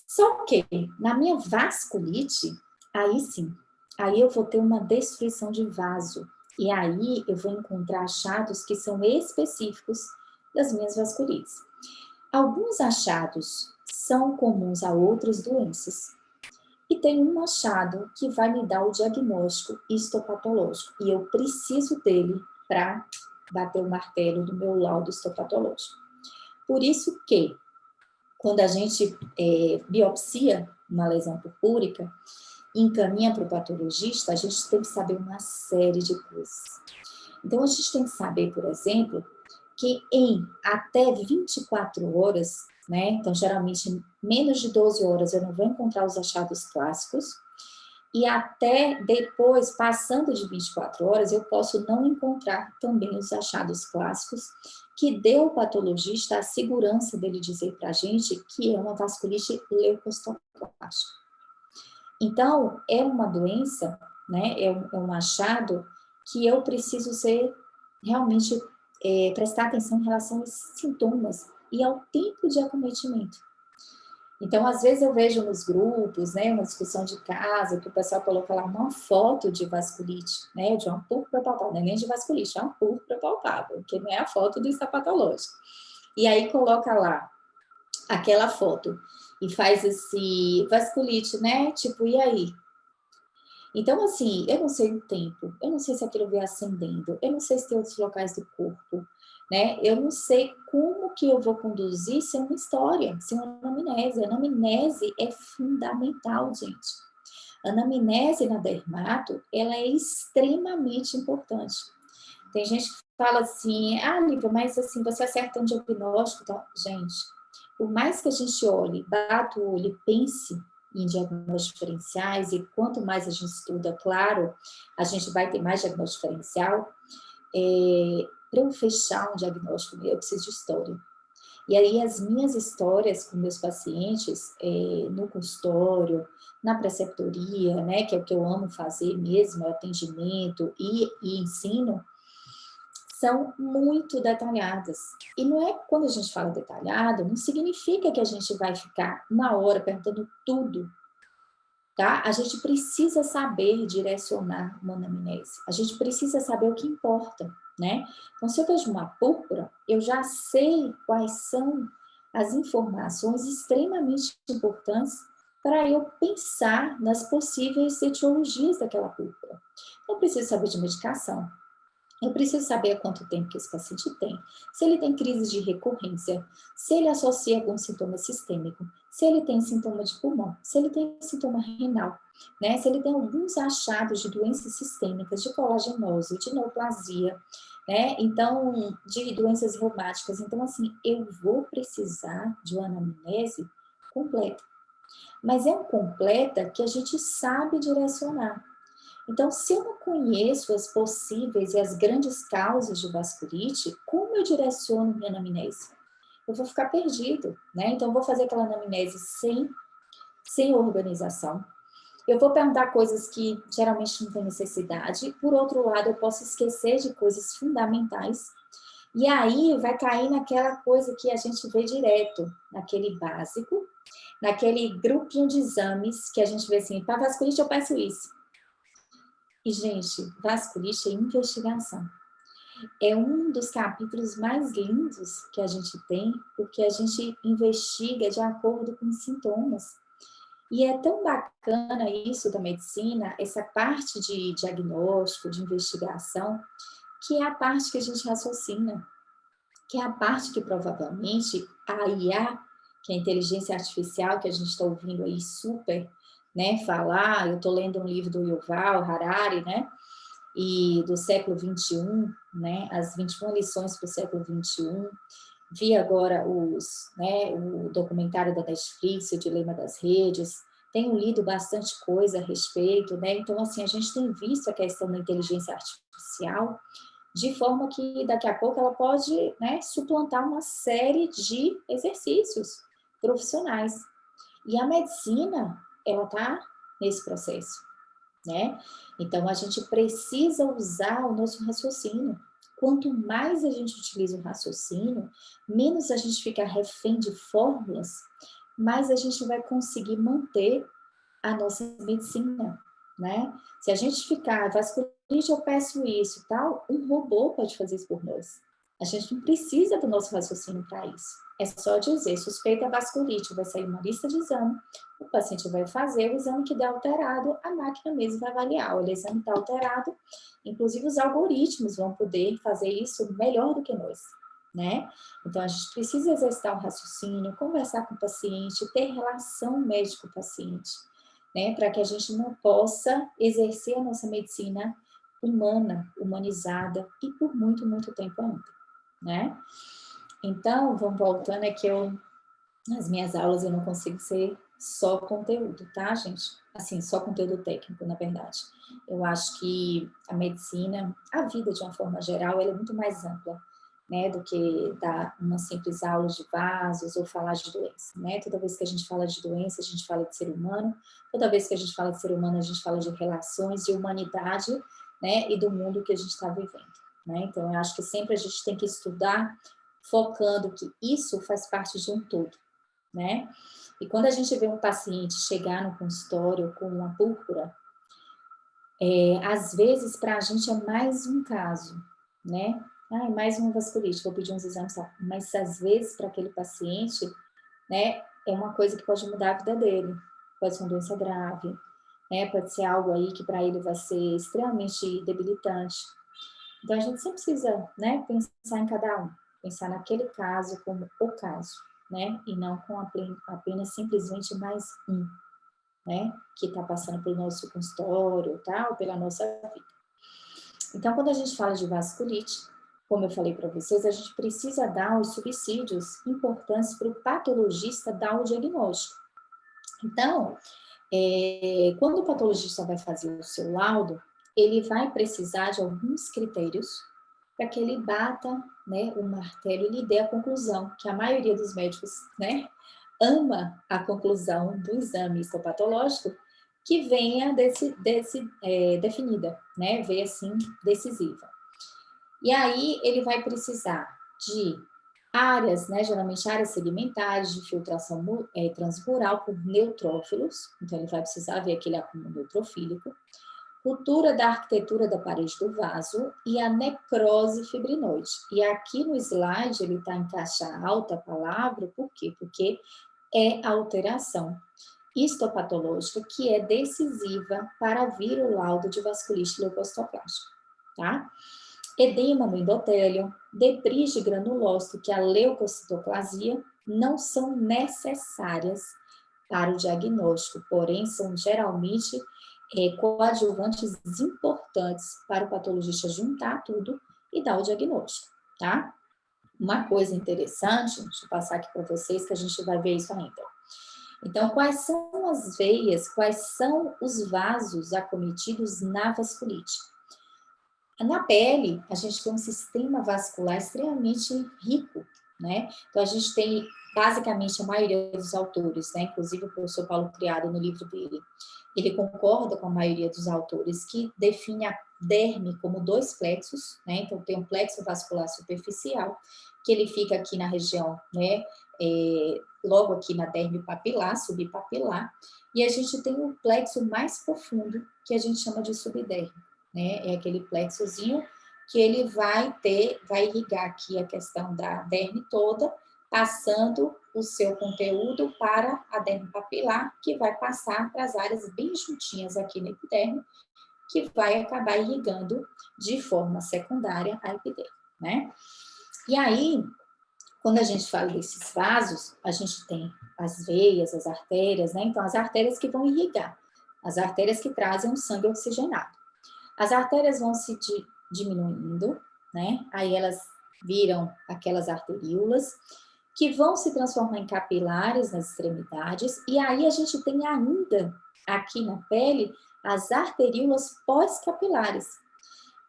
Só que na minha vasculite, aí sim, aí eu vou ter uma destruição de vaso. E aí eu vou encontrar achados que são específicos das minhas vasculites. Alguns achados são comuns a outras doenças. E tem um achado que vai me dar o diagnóstico histopatológico. E eu preciso dele para bater o martelo do meu laudo histopatológico. Por isso que quando a gente biopsia uma lesão purpúrica, encaminha para o patologista, a gente tem que saber uma série de coisas. Então, a gente tem que saber, por exemplo, que em até 24 horas, né? Então, geralmente, menos de 12 horas eu não vou encontrar os achados clássicos, e até depois, passando de 24 horas, eu posso não encontrar também os achados clássicos, que dê ao patologista a segurança dele dizer para a gente que é uma vasculite leucocitoplástica. Então, é uma doença, né, é um achado que eu preciso ser realmente, prestar atenção em relação aos sintomas e ao tempo de acometimento. Então, às vezes eu vejo nos grupos, né, uma discussão de casa, que o pessoal coloca lá uma foto de vasculite, né, de uma púrpura palpável, não é nem de vasculite, é uma púrpura palpável, que não é a foto do histopatológico. E aí coloca lá aquela foto e faz esse vasculite, né, tipo, e aí? Então, assim, eu não sei o tempo, eu não sei se aquilo vem ascendendo, eu não sei se tem outros locais do corpo, né? Eu não sei como que eu vou conduzir sem uma história, sem uma anamnese. A anamnese é fundamental, gente. A anamnese na dermato, ela é extremamente importante. Tem gente que fala assim, Lívia, mas assim, você acerta um diagnóstico, então, gente, por mais que a gente olhe, bata o olho e pense em diagnósticos diferenciais, e quanto mais a gente estuda, claro, a gente vai ter mais diagnóstico diferencial, para eu fechar um diagnóstico, eu preciso de história. E aí as minhas histórias com meus pacientes, no consultório, na preceptoria, né, que é o que eu amo fazer mesmo, atendimento e ensino, são muito detalhadas. E não é, quando a gente fala detalhado, não significa que a gente vai ficar uma hora perguntando tudo, tá? A gente precisa saber direcionar uma anamnese. A gente precisa saber o que importa, né? Então, se eu vejo uma púrpura, eu já sei quais são as informações extremamente importantes para eu pensar nas possíveis etiologias daquela púrpura. Eu preciso saber de medicação, eu preciso saber há quanto tempo que esse paciente tem, se ele tem crise de recorrência, se ele associa algum sintoma sistêmico, se ele tem sintoma de pulmão, se ele tem sintoma renal, né? Se ele tem alguns achados de doenças sistêmicas, de colagenose, de neoplasia, né? Então, de doenças reumáticas. Então, assim, eu vou precisar de uma anamnese completa. Mas é um completa que a gente sabe direcionar. Então, se eu não conheço as possíveis e as grandes causas de vasculite, como eu direciono minha anamnese? Eu vou ficar perdido, né? Então, eu vou fazer aquela anamnese sem organização. Eu vou perguntar coisas que geralmente não tem necessidade. Por outro lado, eu posso esquecer de coisas fundamentais. E aí vai cair naquela coisa que a gente vê direto, naquele básico, naquele grupinho de exames que a gente vê assim, para vasculite eu peço isso. E, gente, vasculite é investigação. É um dos capítulos mais lindos que a gente tem, porque a gente investiga de acordo com os sintomas. E é tão bacana isso da medicina, essa parte de diagnóstico, de investigação, que é a parte que a gente raciocina, que é a parte que provavelmente a IA, que é a inteligência artificial, que a gente está ouvindo aí super, né, falar, eu estou lendo um livro do Yuval Harari, né, e do século XXI, né, as 21 lições para o século XXI, vi agora o documentário da Netflix, o Dilema das Redes, tenho lido bastante coisa a respeito, né? Então, assim, a gente tem visto a questão da inteligência artificial de forma que daqui a pouco ela pode, né, suplantar uma série de exercícios profissionais. E a medicina, ela está nesse processo, né? Então, a gente precisa usar o nosso raciocínio. Quanto mais a gente utiliza o raciocínio, menos a gente fica refém de fórmulas, mais a gente vai conseguir manter a nossa medicina, né? Se a gente ficar, vasculite, eu peço isso, tal, um robô pode fazer isso por nós. A gente não precisa do nosso raciocínio para isso. É só dizer, suspeita vasculite, vai sair uma lista de exame, o paciente vai fazer o exame que der alterado, a máquina mesmo vai avaliar, olha, o exame está alterado, inclusive os algoritmos vão poder fazer isso melhor do que nós, né? Então, a gente precisa exercitar o raciocínio, conversar com o paciente, ter relação médico-paciente, né, para que a gente não possa exercer a nossa medicina humana, humanizada e por muito, muito tempo ainda, né? Então, vamos voltando, é que nas minhas aulas eu não consigo ser só conteúdo, tá, gente? Assim, só conteúdo técnico, na verdade. Eu acho que a medicina, a vida de uma forma geral, ela é muito mais ampla, né, do que dar uma simples aula de vasos ou falar de doença, né? Toda vez que a gente fala de doença, a gente fala de ser humano. Toda vez que a gente fala de ser humano, a gente fala de relações, de humanidade, né, e do mundo que a gente está vivendo, né? Então, eu acho que sempre a gente tem que estudar focando que isso faz parte de um todo, né? E quando a gente vê um paciente chegar no consultório com uma púrpura, às vezes para a gente é mais um caso, né? Ah, mais uma vasculite, vou pedir uns exames, mas às vezes para aquele paciente, né, é uma coisa que pode mudar a vida dele. Pode ser uma doença grave, né? Pode ser algo aí que para ele vai ser extremamente debilitante. Então a gente sempre precisa, né, pensar em cada um, pensar naquele caso como o caso, né? E não com apenas simplesmente mais um, né? Que está passando pelo nosso consultório, tal, pela nossa vida. Então, quando a gente fala de vasculite, como eu falei para vocês, a gente precisa dar os subsídios importantes para o patologista dar o diagnóstico. Então, quando o patologista vai fazer o seu laudo, ele vai precisar de alguns critérios para que ele bata, né, o martelo e lhe dê a conclusão, que a maioria dos médicos, né, ama a conclusão do exame histopatológico que venha definida, né, veio assim, decisiva. E aí ele vai precisar de áreas, né, geralmente áreas segmentares de filtração transmural por neutrófilos, então ele vai precisar ver aquele acúmulo neutrofílico, cultura da arquitetura da parede do vaso e a necrose fibrinoide. E aqui no slide ele está em caixa alta a palavra, por quê? Porque é a alteração histopatológica que é decisiva para vir o laudo de vasculite leucocitoplástica, tá? Edema no endotélio, debris de granulócito, que é a leucocitoplasia, não são necessárias para o diagnóstico, porém são geralmente coadjuvantes importantes para o patologista juntar tudo e dar o diagnóstico, tá? Uma coisa interessante, deixa eu passar aqui para vocês que a gente vai ver isso ainda. Então, quais são as veias, quais são os vasos acometidos na vasculite? Na pele, a gente tem um sistema vascular extremamente rico, né? Então, a gente tem, basicamente, a maioria dos autores, né? Inclusive o professor Paulo Criado, no livro dele, ele concorda com a maioria dos autores que define a derme como dois plexos, né? Então, tem um plexo vascular superficial, que ele fica aqui na região, né? Logo aqui na derme papilar, subpapilar, e a gente tem um plexo mais profundo, que a gente chama de subderme, né? É aquele plexozinho que ele vai irrigar aqui a questão da derme toda, passando o seu conteúdo para a derme papilar, que vai passar para as áreas bem juntinhas aqui na epiderme, que vai acabar irrigando de forma secundária a epiderme, né? E aí, quando a gente fala desses vasos, a gente tem as veias, as artérias, né? Então, as artérias que vão irrigar, as artérias que trazem o sangue oxigenado. As artérias vão se diminuindo, né? Aí elas viram aquelas arteríolas que vão se transformar em capilares nas extremidades, e aí a gente tem ainda, aqui na pele, as arteríolas pós-capilares,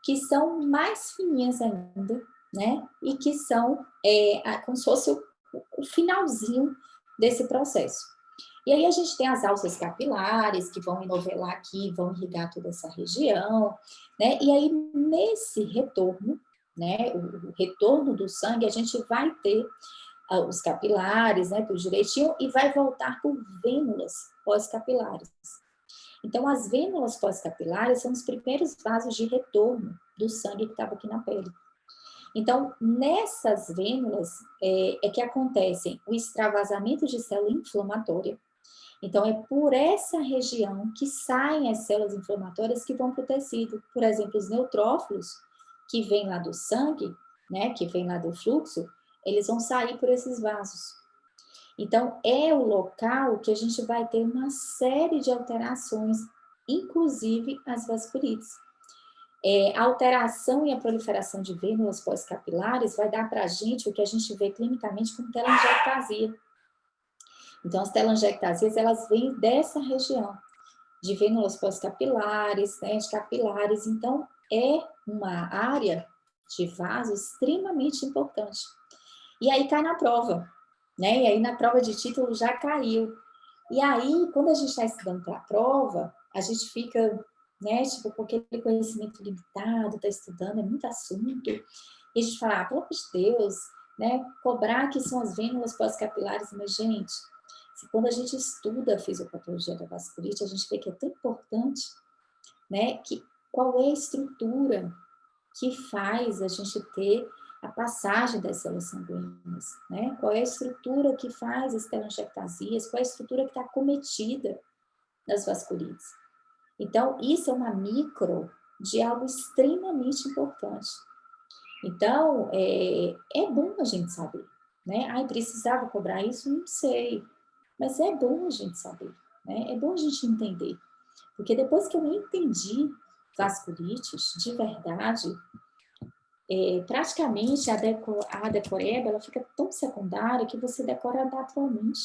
que são mais fininhas ainda, né? E que são como se fosse o finalzinho desse processo. E aí a gente tem as alças capilares, que vão enovelar aqui, vão irrigar toda essa região, né? E aí, nesse retorno, né, o retorno do sangue, a gente vai ter os capilares, né, tudo direitinho, e vai voltar por vênulas pós-capilares. Então, as vênulas pós-capilares são os primeiros vasos de retorno do sangue que estava aqui na pele. Então, nessas vênulas que acontecem o extravasamento de célula inflamatória. Então, é por essa região que saem as células inflamatórias que vão para o tecido. Por exemplo, os neutrófilos, que vêm lá do sangue, né, que vêm lá do fluxo, eles vão sair por esses vasos. Então, é o local que a gente vai ter uma série de alterações, inclusive as vasculites. A alteração e a proliferação de vênulas pós-capilares vai dar para a gente o que a gente vê clinicamente como telangiectasia. Então, as telangiectasias, elas vêm dessa região, de vênulas pós-capilares, né, de capilares. Então, é uma área de vaso extremamente importante. E aí cai na prova, né? E aí na prova de título já caiu. E aí, quando a gente está estudando para a prova, a gente fica, né, tipo, com aquele conhecimento limitado, está estudando, é muito assunto. E a gente fala, pelo amor de Deus, né, cobrar que são as vênulas pós-capilares, mas, gente, quando a gente estuda a fisiopatologia da vasculite, a gente vê que é tão importante, né, que qual é a estrutura que faz a gente ter a passagem das células sanguíneas, né? Qual é a estrutura que faz as telangiectasias, qual é a estrutura que está acometida nas vasculites. Então, isso é uma micro de algo extremamente importante. Então, é bom a gente saber, né? Ai, precisava cobrar isso? Não sei. Mas é bom a gente saber, né? É bom a gente entender. Porque depois que eu entendi vasculites de verdade, praticamente a decoreba, ela fica tão secundária que você decora naturalmente,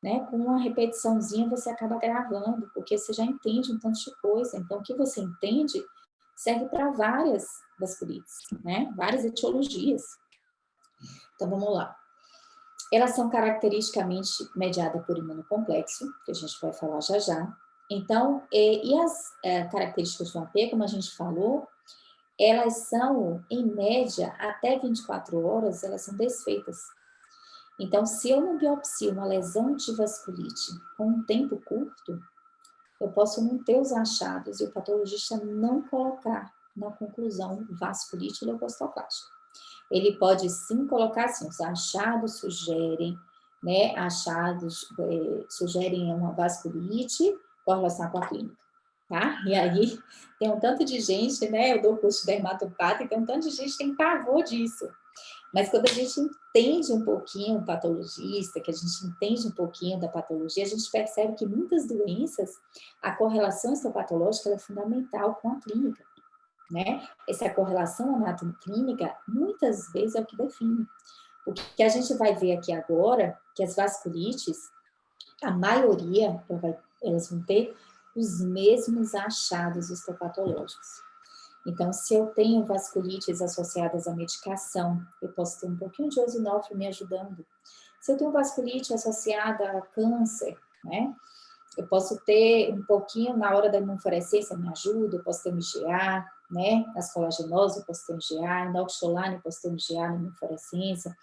né? Com uma repetiçãozinha você acaba gravando, porque você já entende um tanto de coisa. Então, o que você entende serve para várias vasculites, né? Várias etiologias. Então, vamos lá. Elas são caracteristicamente mediadas por imunocomplexo, que a gente vai falar já já. Então, e as características do AP, como a gente falou, elas são, em média, até 24 horas, elas são desfeitas. Então, se eu não biopsio uma lesão de vasculite com um tempo curto, eu posso não ter os achados e o patologista não colocar na conclusão vasculite leucocitoclástica. Ele pode sim colocar assim, os achados sugerem, né, sugerem uma vasculite com relação com a clínica, tá? E aí tem um tanto de gente, né, eu dou curso de dermatopata, e tem um tanto de gente que tem pavor disso. Mas quando a gente entende um pouquinho o patologista, que a gente entende um pouquinho da patologia, a gente percebe que muitas doenças, a correlação histopatológica é fundamental com a clínica, né? Essa correlação anatomoclínica, muitas vezes, é o que define. O que a gente vai ver aqui agora, que as vasculites, a maioria, elas vão ter os mesmos achados histopatológicos. Então, se eu tenho vasculites associadas à medicação, eu posso ter um pouquinho de eosinófilo me ajudando. Se eu tenho vasculite associada a câncer, né? Eu posso ter um pouquinho na hora da imunofluorescência, me ajuda, eu posso ter um IgA, né? As colagenoses, eu posso ter um IgA, inoxolane, eu posso ter um IgA na imunofluorescência.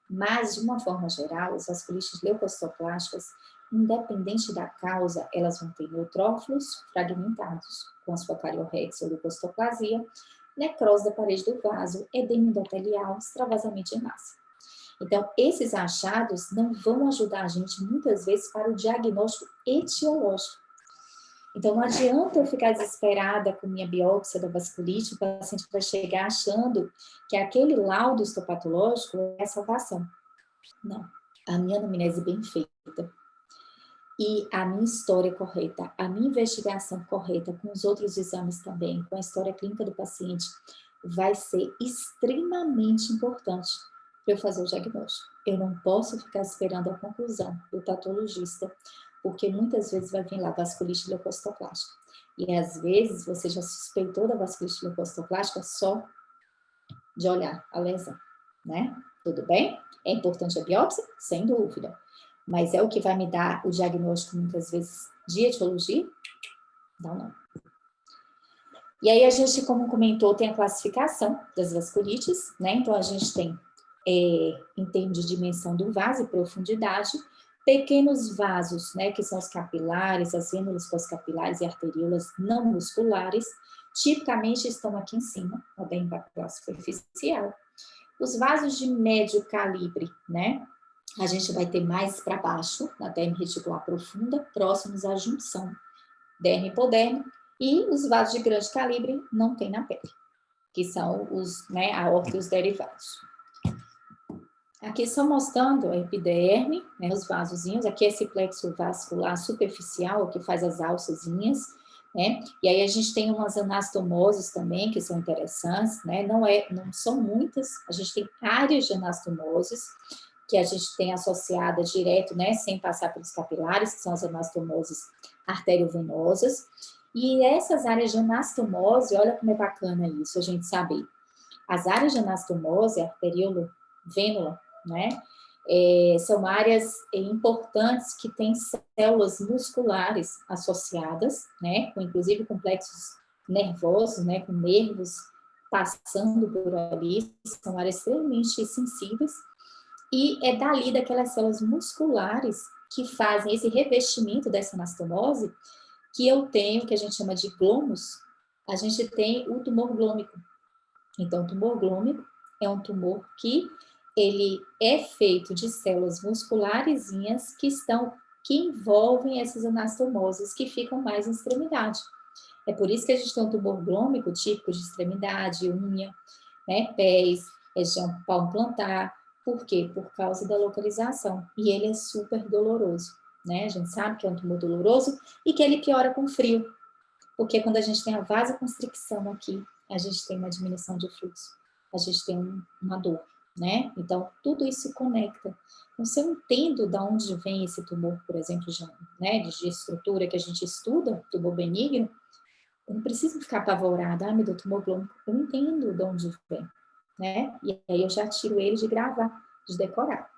Mas, de uma forma geral, as vasculites leucocitoplásticas, independente da causa, elas vão ter neutrófilos fragmentados, com a sua cariorrex ou leucocitoplasia, necrose da parede do vaso, edema endotelial, extravasamento de massa. Então, esses achados não vão ajudar a gente, muitas vezes, para o diagnóstico etiológico. Então, não adianta eu ficar desesperada com minha biópsia da vasculite, o paciente vai chegar achando que aquele laudo histopatológico é a salvação. Não. A minha anamnese bem feita e a minha história correta, a minha investigação correta, com os outros exames também, com a história clínica do paciente, vai ser extremamente importante para eu fazer o diagnóstico. Eu não posso ficar esperando a conclusão do patologista, porque muitas vezes vai vir lá vasculite leucocitoplástica. E às vezes você já suspeitou da vasculite leucocitoplástica só de olhar a lesão, né? Tudo bem? É importante a biópsia? Sem dúvida. Mas é o que vai me dar o diagnóstico, muitas vezes, de etiologia? Não. E aí a gente, como comentou, tem a classificação das vasculites, né? Então a gente tem, em termos de dimensão do vaso e profundidade, pequenos vasos, né? Que são os capilares, as vênulas pós-capilares e arteríolas não musculares, tipicamente estão aqui em cima, na derme papilar superficial. Os vasos de médio calibre, né? A gente vai ter mais para baixo, na derme reticular profunda, próximos à junção derme-hipoderme, e os vasos de grande calibre não tem na pele, que são os, né, a aorta e os derivados. Aqui só mostrando a epiderme, né, os vasozinhos, aqui é esse plexo vascular superficial, que faz as alçazinhas, né, e aí a gente tem umas anastomoses também, que são interessantes, né, não são muitas, a gente tem áreas de anastomoses, que a gente tem associada direto, né, sem passar pelos capilares, que são as anastomoses arteriovenosas, e essas áreas de anastomose, olha como é bacana isso, a gente saber. As áreas de anastomose, arteríolo, vênula, né, são áreas importantes que têm células musculares associadas, né, inclusive complexos nervosos, né, com nervos passando por ali, são áreas extremamente sensíveis, e é dali daquelas células musculares que fazem esse revestimento dessa anastomose que eu tenho, que a gente chama de glomos, a gente tem o tumor glômico. Então, o tumor glômico é um tumor que ele é feito de células muscularezinhas que envolvem essas anastomoses que ficam mais em extremidade. É por isso que a gente tem um tumor glômico típico de extremidade, unha, né, pés, região palmo plantar. Por quê? Por causa da localização. E ele é super doloroso, né? A gente sabe que é um tumor doloroso e que ele piora com frio. Porque quando a gente tem a vasoconstricção aqui, a gente tem uma diminuição de fluxo, a gente tem uma dor, né? Então, tudo isso conecta. Então, se eu entendo de onde vem esse tumor, por exemplo, né, de estrutura que a gente estuda, tumor benigno, eu não preciso ficar apavorada, meu Deus, tumor glômico, eu entendo de onde vem, né? E aí eu já tiro ele de gravar, de decorar.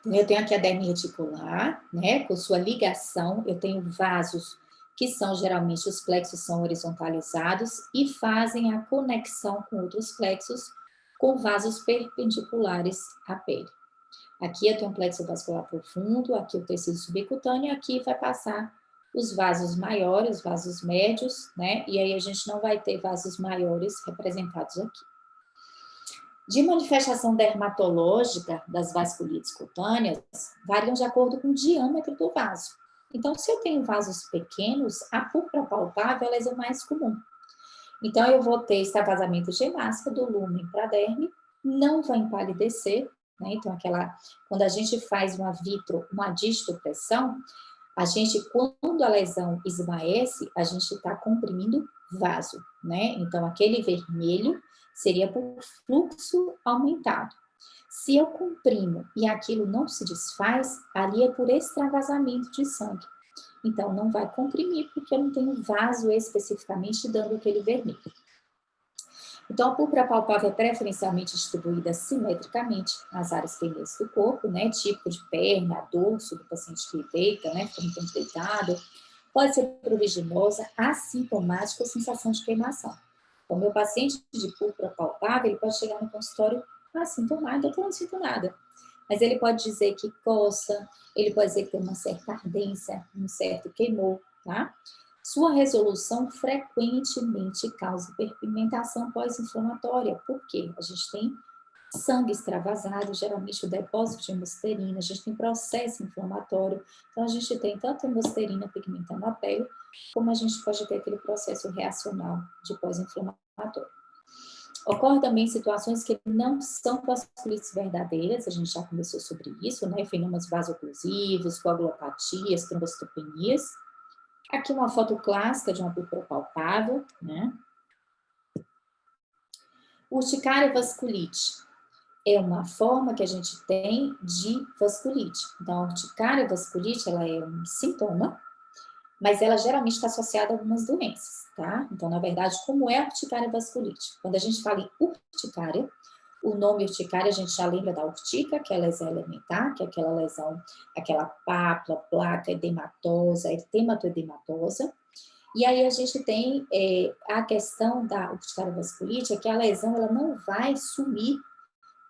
Então, eu tenho aqui a derme reticular, né, com sua ligação, eu tenho vasos que são geralmente os plexos são horizontalizados e fazem a conexão com outros plexos com vasos perpendiculares à pele. Aqui eu tenho um plexo vascular profundo, aqui o tecido subcutâneo, aqui vai passar os vasos maiores, vasos médios, né? E aí a gente não vai ter vasos maiores representados aqui. De manifestação dermatológica das vasculites cutâneas, variam de acordo com o diâmetro do vaso. Então, se eu tenho vasos pequenos, a púrpura palpável é o mais comum. Então, eu vou ter extravasamento de hemácia do lúmen para a derme, não vai empalidecer, né? Então, quando a gente faz uma distopressão, a gente, quando a lesão esmaece, a gente está comprimindo vaso, né? Então, aquele vermelho seria por fluxo aumentado. Se eu comprimo e aquilo não se desfaz, ali é por extravasamento de sangue. Então, não vai comprimir, porque eu não tenho vaso especificamente dando aquele vermelho. Então, a púrpura palpável é preferencialmente distribuída simetricamente nas áreas pendentes do corpo, né? Típico de perna, dorso do paciente que deita, né? Fica muito deitado. Pode ser pruriginosa, assintomática ou sensação de queimação. Então, meu paciente de púrpura palpável, ele pode chegar no consultório assintomático, eu não sinto nada. Mas ele pode dizer que coça, ele pode dizer que tem uma certa ardência, um certo queimor, tá? Sua resolução frequentemente causa hiperpigmentação pós-inflamatória. Por quê? A gente tem sangue extravasado, geralmente o depósito de hemosterina, a gente tem processo inflamatório, então a gente tem tanto hemosterina pigmentando a pele, como a gente pode ter aquele processo reacional de pós-inflamatório. Ocorre também situações que não são vasculites verdadeiras, a gente já conversou sobre isso, né? Fenômenos vasoclusivos, coagulopatias, trombocitopenias. Aqui uma foto clássica de uma púrpura palpável, né? Urticária vasculite. é uma forma que a gente tem de vasculite. Então, a urticária vasculite, ela é um sintoma, mas ela geralmente está associada a algumas doenças, tá? Então, na verdade, como é a urticária vasculite? Quando a gente fala em urticária, o nome urticária a gente já lembra da urtica, que é a lesão elementar, que é aquela lesão, aquela pápula, placa edematosa, etematoedematosa. E aí a gente tem a questão da urticária vasculite, é que a lesão ela não vai sumir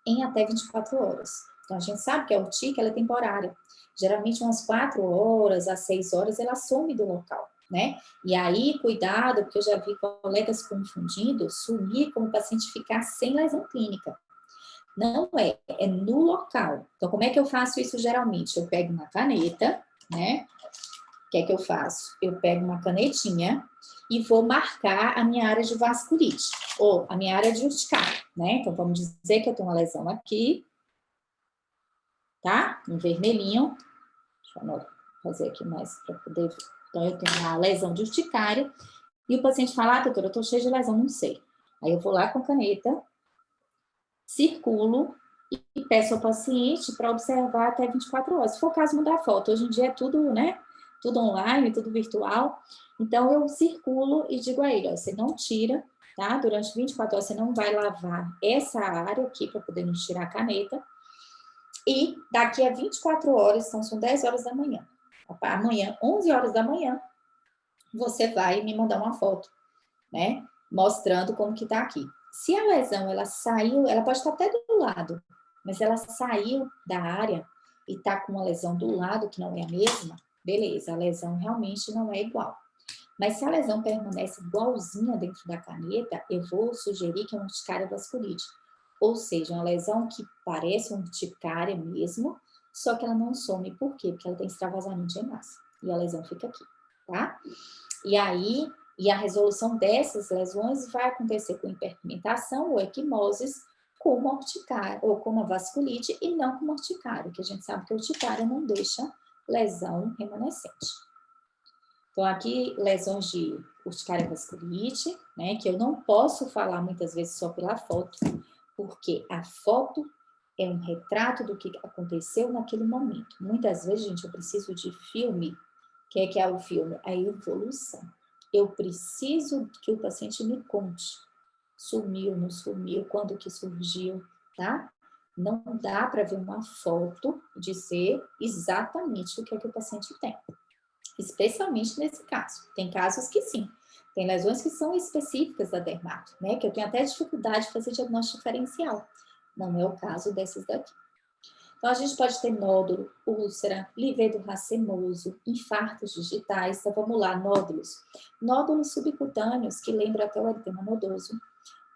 em até 24 horas. Então, a gente sabe que a urtica ela é temporária. Geralmente, umas 4 horas a 6 horas, ela some do local, né? E aí, cuidado, porque eu já vi colegas confundindo sumir como o paciente ficar sem lesão clínica. Não é, é no local. Então, como é que eu faço isso geralmente? Eu pego uma caneta, né? O que é que eu faço? Eu pego uma canetinha e vou marcar a minha área de vasculite, ou a minha área de urticária, né? Então, vamos dizer que eu tenho uma lesão aqui, tá? Um vermelhinho. Deixa eu fazer aqui mais para poder ver. Então, eu tenho uma lesão de urticária e o paciente fala, ah, doutora, eu tô cheio de lesão, não sei. Aí eu vou lá com a caneta, circulo e peço ao paciente para observar até 24 horas. Se for o caso, mandar foto. Hoje em dia é tudo, né? Tudo online, tudo virtual. Então, eu circulo e digo a ele, ó, você não tira, tá? Durante 24 horas, você não vai lavar essa área aqui para poder nos tirar a caneta. E daqui a 24 horas, então são 10 horas da manhã. Amanhã, 11 horas da manhã, você vai me mandar uma foto, né? Mostrando como que tá aqui. Se a lesão, ela saiu, ela pode estar até do lado, mas ela saiu da área e tá com uma lesão do lado que não é a mesma, beleza, a lesão realmente não é igual. Mas se a lesão permanece igualzinha dentro da caneta, eu vou sugerir que é uma urticária vasculite. Ou seja, uma lesão que parece uma urticária mesmo, só que ela não some. Por quê? Porque ela tem extravasamento de hemácia. E a lesão fica aqui, tá? E aí, a resolução dessas lesões vai acontecer com hiperpigmentação ou equimoses, com uma urticária, ou com uma vasculite, e não com uma urticária, que a gente sabe que a urticária não deixa lesão remanescente. Então, aqui, lesões de urticária vasculite, né, que eu não posso falar muitas vezes só pela foto, porque a foto é um retrato do que aconteceu naquele momento. Muitas vezes, gente, eu preciso de filme. O que é o filme? A evolução. Eu preciso que o paciente me conte. Sumiu, não sumiu, quando que surgiu, tá? Não dá para ver uma foto e dizer exatamente o que é que o paciente tem. Especialmente nesse caso. Tem casos que sim. Tem lesões que são específicas da dermato, né? Que eu tenho até dificuldade de fazer diagnóstico diferencial. Não é o caso desses daqui. Então, a gente pode ter nódulo, úlcera, livedo racemoso, infartos digitais. Então, vamos lá, nódulos. Nódulos subcutâneos, que lembram até o eritema nodoso.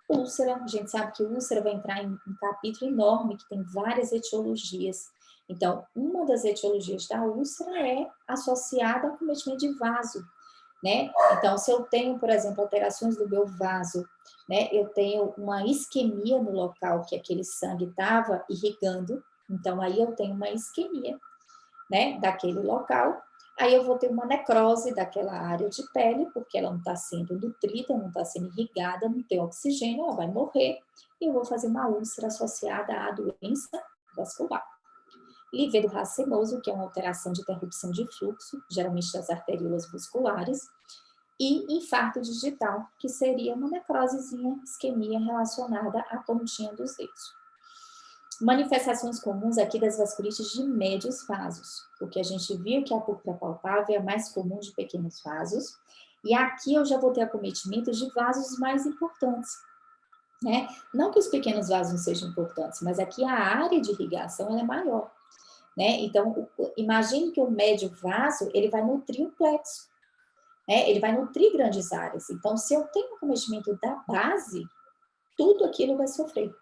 Úlcera, a gente sabe que úlcera vai entrar em um capítulo enorme, que tem várias etiologias. Então, uma das etiologias da úlcera é associada ao cometimento de vaso, né? Então, se eu tenho, por exemplo, alterações do meu vaso, né? Eu tenho uma isquemia no local que aquele sangue estava irrigando, então aí eu tenho uma isquemia, né? Daquele local, aí eu vou ter uma necrose daquela área de pele, porque ela não está sendo nutrida, não está sendo irrigada, não tem oxigênio, ela vai morrer, e eu vou fazer uma úlcera associada à doença vascular. Livedo racemoso, que é uma alteração de interrupção de fluxo, geralmente das arteríolas musculares, e infarto digital, que seria uma necrosezinha, isquemia relacionada à pontinha dos dedos. Manifestações comuns aqui das vasculites de médios vasos. O que a gente viu que a púrpura palpável é mais comum de pequenos vasos. E aqui eu já vou ter acometimento de vasos mais importantes, né? Não que os pequenos vasos não sejam importantes, mas aqui a área de irrigação ela é maior, né? Então, imagine que o médio vaso, ele vai nutrir o plexo, né? Ele vai nutrir grandes áreas. Então, se eu tenho acometimento da base, tudo aquilo vai sofrer.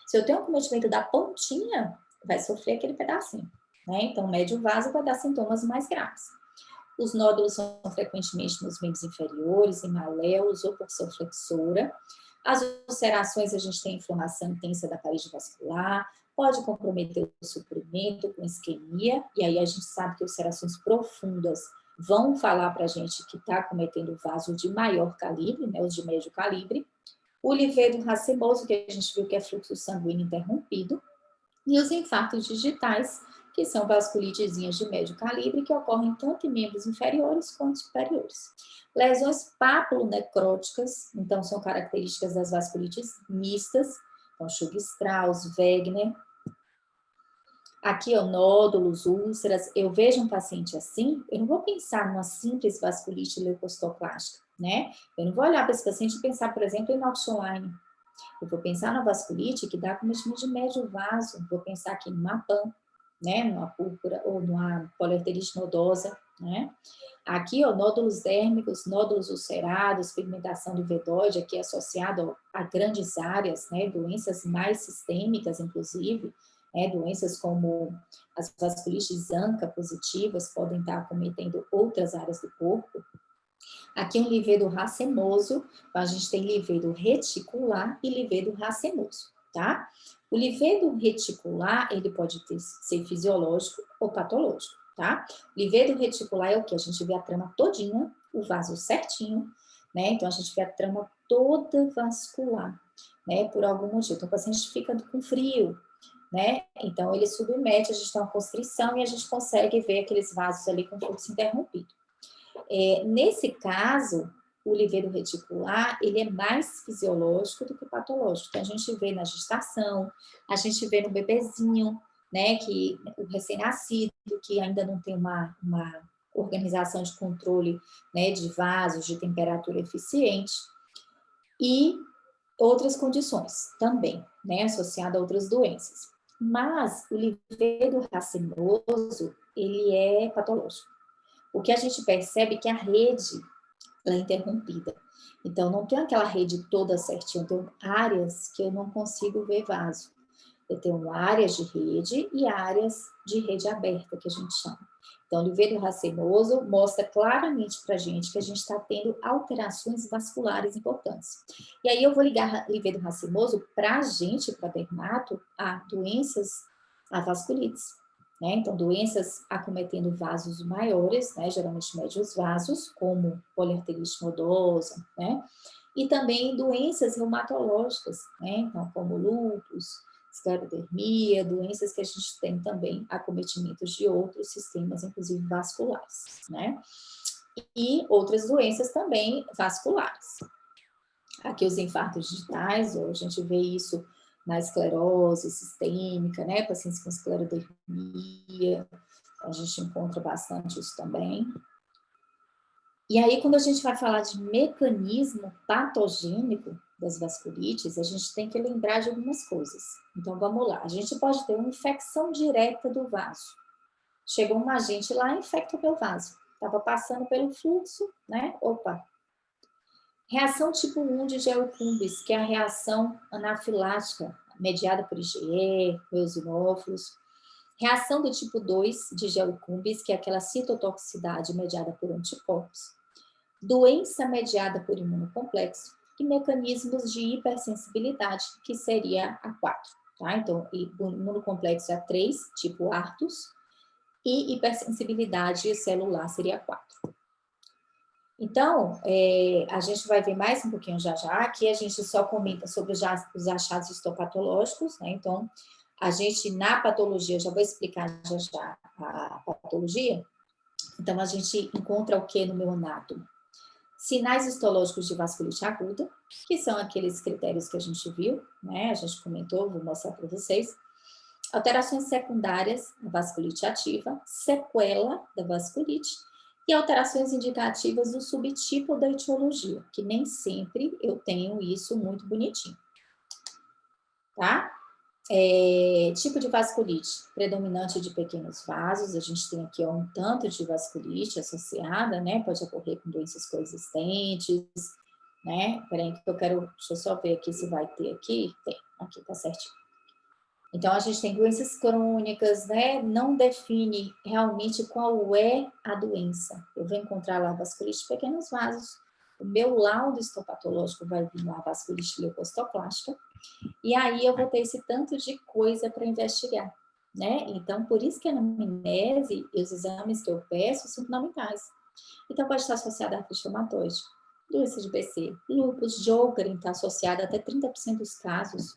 Se eu tenho um acometimento da pontinha, vai sofrer aquele pedacinho, né? Então, o médio vaso vai dar sintomas mais graves. Os nódulos são frequentemente nos membros inferiores, em maléolos ou porção flexora. As ulcerações, a gente tem inflamação intensa da parede vascular, pode comprometer o suprimento com isquemia, e aí a gente sabe que ulcerações profundas vão falar para a gente que está cometendo vaso de maior calibre, né, os de médio calibre, O livedo racemoso, que a gente viu que é fluxo sanguíneo interrompido, e os infartos digitais, que são vasculitezinhas de médio calibre, que ocorrem tanto em membros inferiores quanto superiores. Lesões papilonecróticas, então, são características das vasculites mistas, então, Chug-Strauss, Wegener. Aqui, ó, nódulos, úlceras. Eu vejo um paciente assim, eu não vou pensar numa simples vasculite leucocitoclástica, né? Eu não vou olhar para esse paciente e pensar, por exemplo, em Knox-Online. Eu vou pensar na vasculite que dá cometimento de médio vaso, vou pensar aqui numa PAN, né, numa púrpura ou numa poliarterite nodosa, né? Aqui, ó, nódulos dérmicos, nódulos ulcerados, pigmentação do vedóide, aqui associado a grandes áreas, né, doenças mais sistêmicas, inclusive, né, doenças como as vasculites ANCA positivas podem estar acometendo outras áreas do corpo. Aqui um livedo racemoso, a gente tem livedo reticular e livedo racemoso, tá? O livedo reticular, ele pode ser fisiológico ou patológico, tá? O livedo reticular é o que? A gente vê a trama todinha, o vaso certinho, né? Então, a gente vê a trama toda vascular, né? Por algum motivo. Então, o paciente fica com frio, né? Então, ele submete, a gente tem uma constrição e a gente consegue ver aqueles vasos ali com fluxo interrompido. Nesse caso, o livedo reticular, ele é mais fisiológico do que patológico. Então, a gente vê na gestação, a gente vê no bebezinho, né, que o recém-nascido, que ainda não tem uma organização de controle, né, de vasos, de temperatura eficiente, e outras condições também, né, associada a outras doenças. Mas o livedo racemoso, ele é patológico. O que a gente percebe é que a rede ela é interrompida. Então, não tem aquela rede toda certinha, eu tenho áreas que eu não consigo ver vaso. Eu tenho áreas de rede e áreas de rede aberta, que a gente chama. Então, o livedo racemoso mostra claramente para a gente que a gente está tendo alterações vasculares importantes. E aí eu vou ligar livedo racemoso para a gente, para dermato, a doenças, a vasculites. Né? Então, doenças acometendo vasos maiores, né? Geralmente médios vasos, como poliarterite nodosa, né? E também doenças reumatológicas, né? Então, como lúpus, esclerodermia, doenças que a gente tem também acometimentos de outros sistemas, inclusive vasculares, né? E outras doenças também vasculares. Aqui os infartos digitais, a gente vê isso na esclerose sistêmica, né? Pacientes com esclerodermia, a gente encontra bastante isso também. E aí, quando a gente vai falar de mecanismo patogênico das vasculites, a gente tem que lembrar de algumas coisas. Então, vamos lá. A gente pode ter uma infecção direta do vaso. Chegou um agente lá e infecta o meu vaso. Estava passando pelo fluxo, né? Opa! Reação tipo 1 de Geocumbis, que é a reação anafilática, mediada por IgE, eosinófilos. Reação do tipo 2 de Geocumbis, que é aquela citotoxicidade mediada por anticorpos. Doença mediada por imunocomplexo e mecanismos de hipersensibilidade, que seria a 4. Tá? Então, o imunocomplexo é a 3, tipo Artus, e hipersensibilidade celular seria a 4. Então, a gente vai ver mais um pouquinho já. Aqui a gente só comenta sobre os achados histopatológicos, né? Então, a gente, na patologia, já vou explicar já a patologia. Então, a gente encontra o que no neonato? Sinais histológicos de vasculite aguda, que são aqueles critérios que a gente viu, né? A gente comentou, vou mostrar para vocês. Alterações secundárias da vasculite ativa, sequela da vasculite e alterações indicativas do subtipo da etiologia, que nem sempre eu tenho isso muito bonitinho. Tá? Tipo de vasculite, predominante de pequenos vasos, a gente tem aqui um tanto de vasculite associada, né? Pode ocorrer com doenças coexistentes, né? Peraí que deixa eu só ver aqui se vai ter aqui. Tem, aqui tá certinho. Então, a gente tem doenças crônicas, né? Não define realmente qual é a doença. Eu vou encontrar lá vasculite de pequenos vasos, o meu laudo histopatológico vai vir lá vasculite leucocitoclástica, e aí eu vou ter esse tanto de coisa para investigar, né? Então, por isso que a anamnese e os exames que eu peço são fundamentais. Então, pode estar associada a artrite reumatoide, doença de BC, lúpus, Sjögren está associado a até 30% dos casos,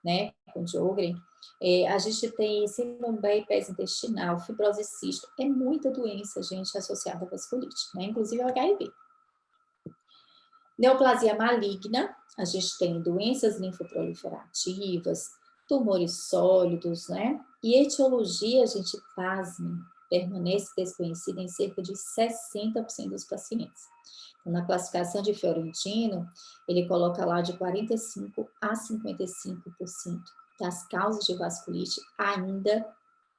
né, com Sjögren. A gente tem síndrome da herpes intestinal, fibrose cística, é muita doença, gente, associada à vasculite, né, inclusive ao HIV. Neoplasia maligna, a gente tem doenças linfoproliferativas, tumores sólidos, né? E etiologia, a gente, pasme, permanece desconhecida em cerca de 60% dos pacientes. Então, na classificação de Fiorentino, ele coloca lá de 45% a 55% das causas de vasculite ainda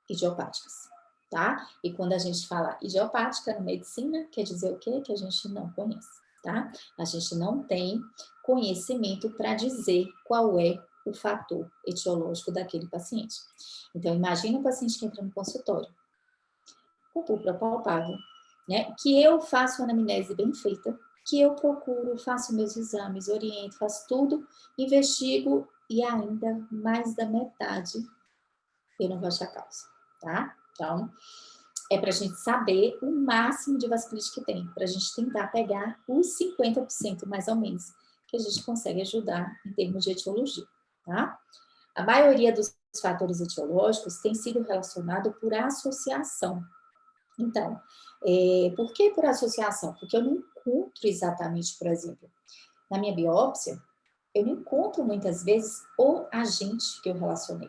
idiopáticas, tá? E quando a gente fala idiopática na medicina, quer dizer o quê? Que a gente não conhece. Tá? A gente não tem conhecimento para dizer qual é o fator etiológico daquele paciente. Então, imagine um paciente que entra no consultório com púrpura palpável, né? Que eu faço uma anamnese bem feita, que eu procuro, faço meus exames, oriento, faço tudo, investigo e ainda mais da metade eu não vou achar causa, tá? Então, é para a gente saber o máximo de vasculite que tem, para a gente tentar pegar os 50% mais ou menos, que a gente consegue ajudar em termos de etiologia, tá? A maioria dos fatores etiológicos tem sido relacionado por associação. Então, por que por associação? Porque eu não encontro exatamente, por exemplo, na minha biópsia, eu não encontro muitas vezes o agente que eu relacionei.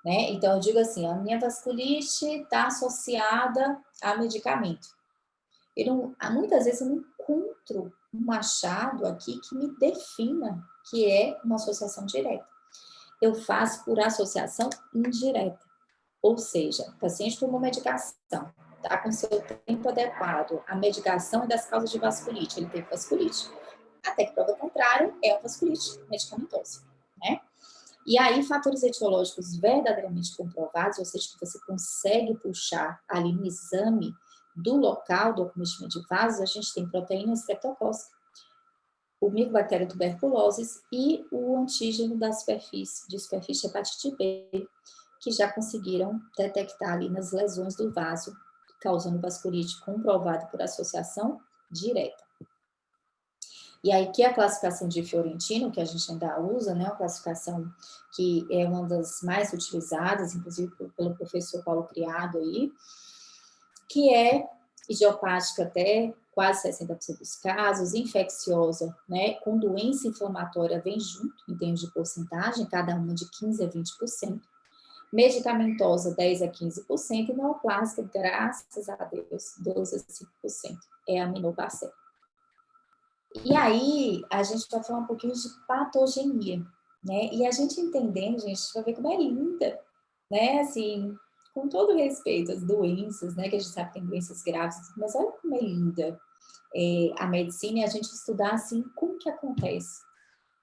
Né? Então, eu digo assim, a minha vasculite está associada a medicamento. Muitas vezes eu não encontro um achado aqui que me defina que é uma associação direta. Eu faço por associação indireta. Ou seja, o paciente tomou medicação, está com seu tempo adequado, a medicação é das causas de vasculite, ele teve vasculite. Até que prova contrário, é uma vasculite medicamentosa, né? E aí, fatores etiológicos verdadeiramente comprovados, ou seja, que você consegue puxar ali no exame do local do acometimento de vasos, a gente tem proteína estreptocócica, o micobactéria tuberculose e o antígeno da superfície, de superfície hepatite B, que já conseguiram detectar ali nas lesões do vaso, causando vasculite comprovado por associação direta. E aí que a classificação de Fiorentino, que a gente ainda usa, né, uma classificação que é uma das mais utilizadas, inclusive pelo professor Paulo Criado aí, que é idiopática até quase 60% dos casos, infecciosa, né, com doença inflamatória vem junto, em termos de porcentagem, cada uma de 15% a 20%, medicamentosa 10% a 15%, e neoplásica, graças a Deus, 12% a 5%, é a menor parcela. E aí, a gente vai falar um pouquinho de patogenia, né? E a gente entendendo, gente, vai ver como é linda, né? Assim, com todo respeito às doenças, né? Que a gente sabe que tem doenças graves, mas olha como é linda a medicina e a gente estudar, assim, como que acontece.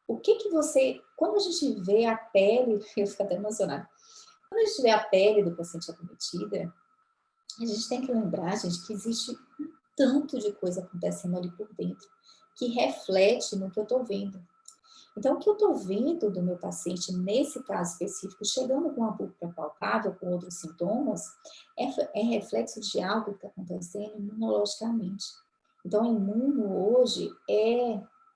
O que que você... Quando a gente vê a pele... Eu fico até emocionada. Quando a gente vê a pele do paciente acometida, a gente tem que lembrar, gente, que existe um tanto de coisa acontecendo ali por dentro que reflete no que eu estou vendo. Então, o que eu estou vendo do meu paciente, nesse caso específico, chegando com uma púrpura palpável, com outros sintomas, é reflexo de algo que está acontecendo imunologicamente. Então, o imuno hoje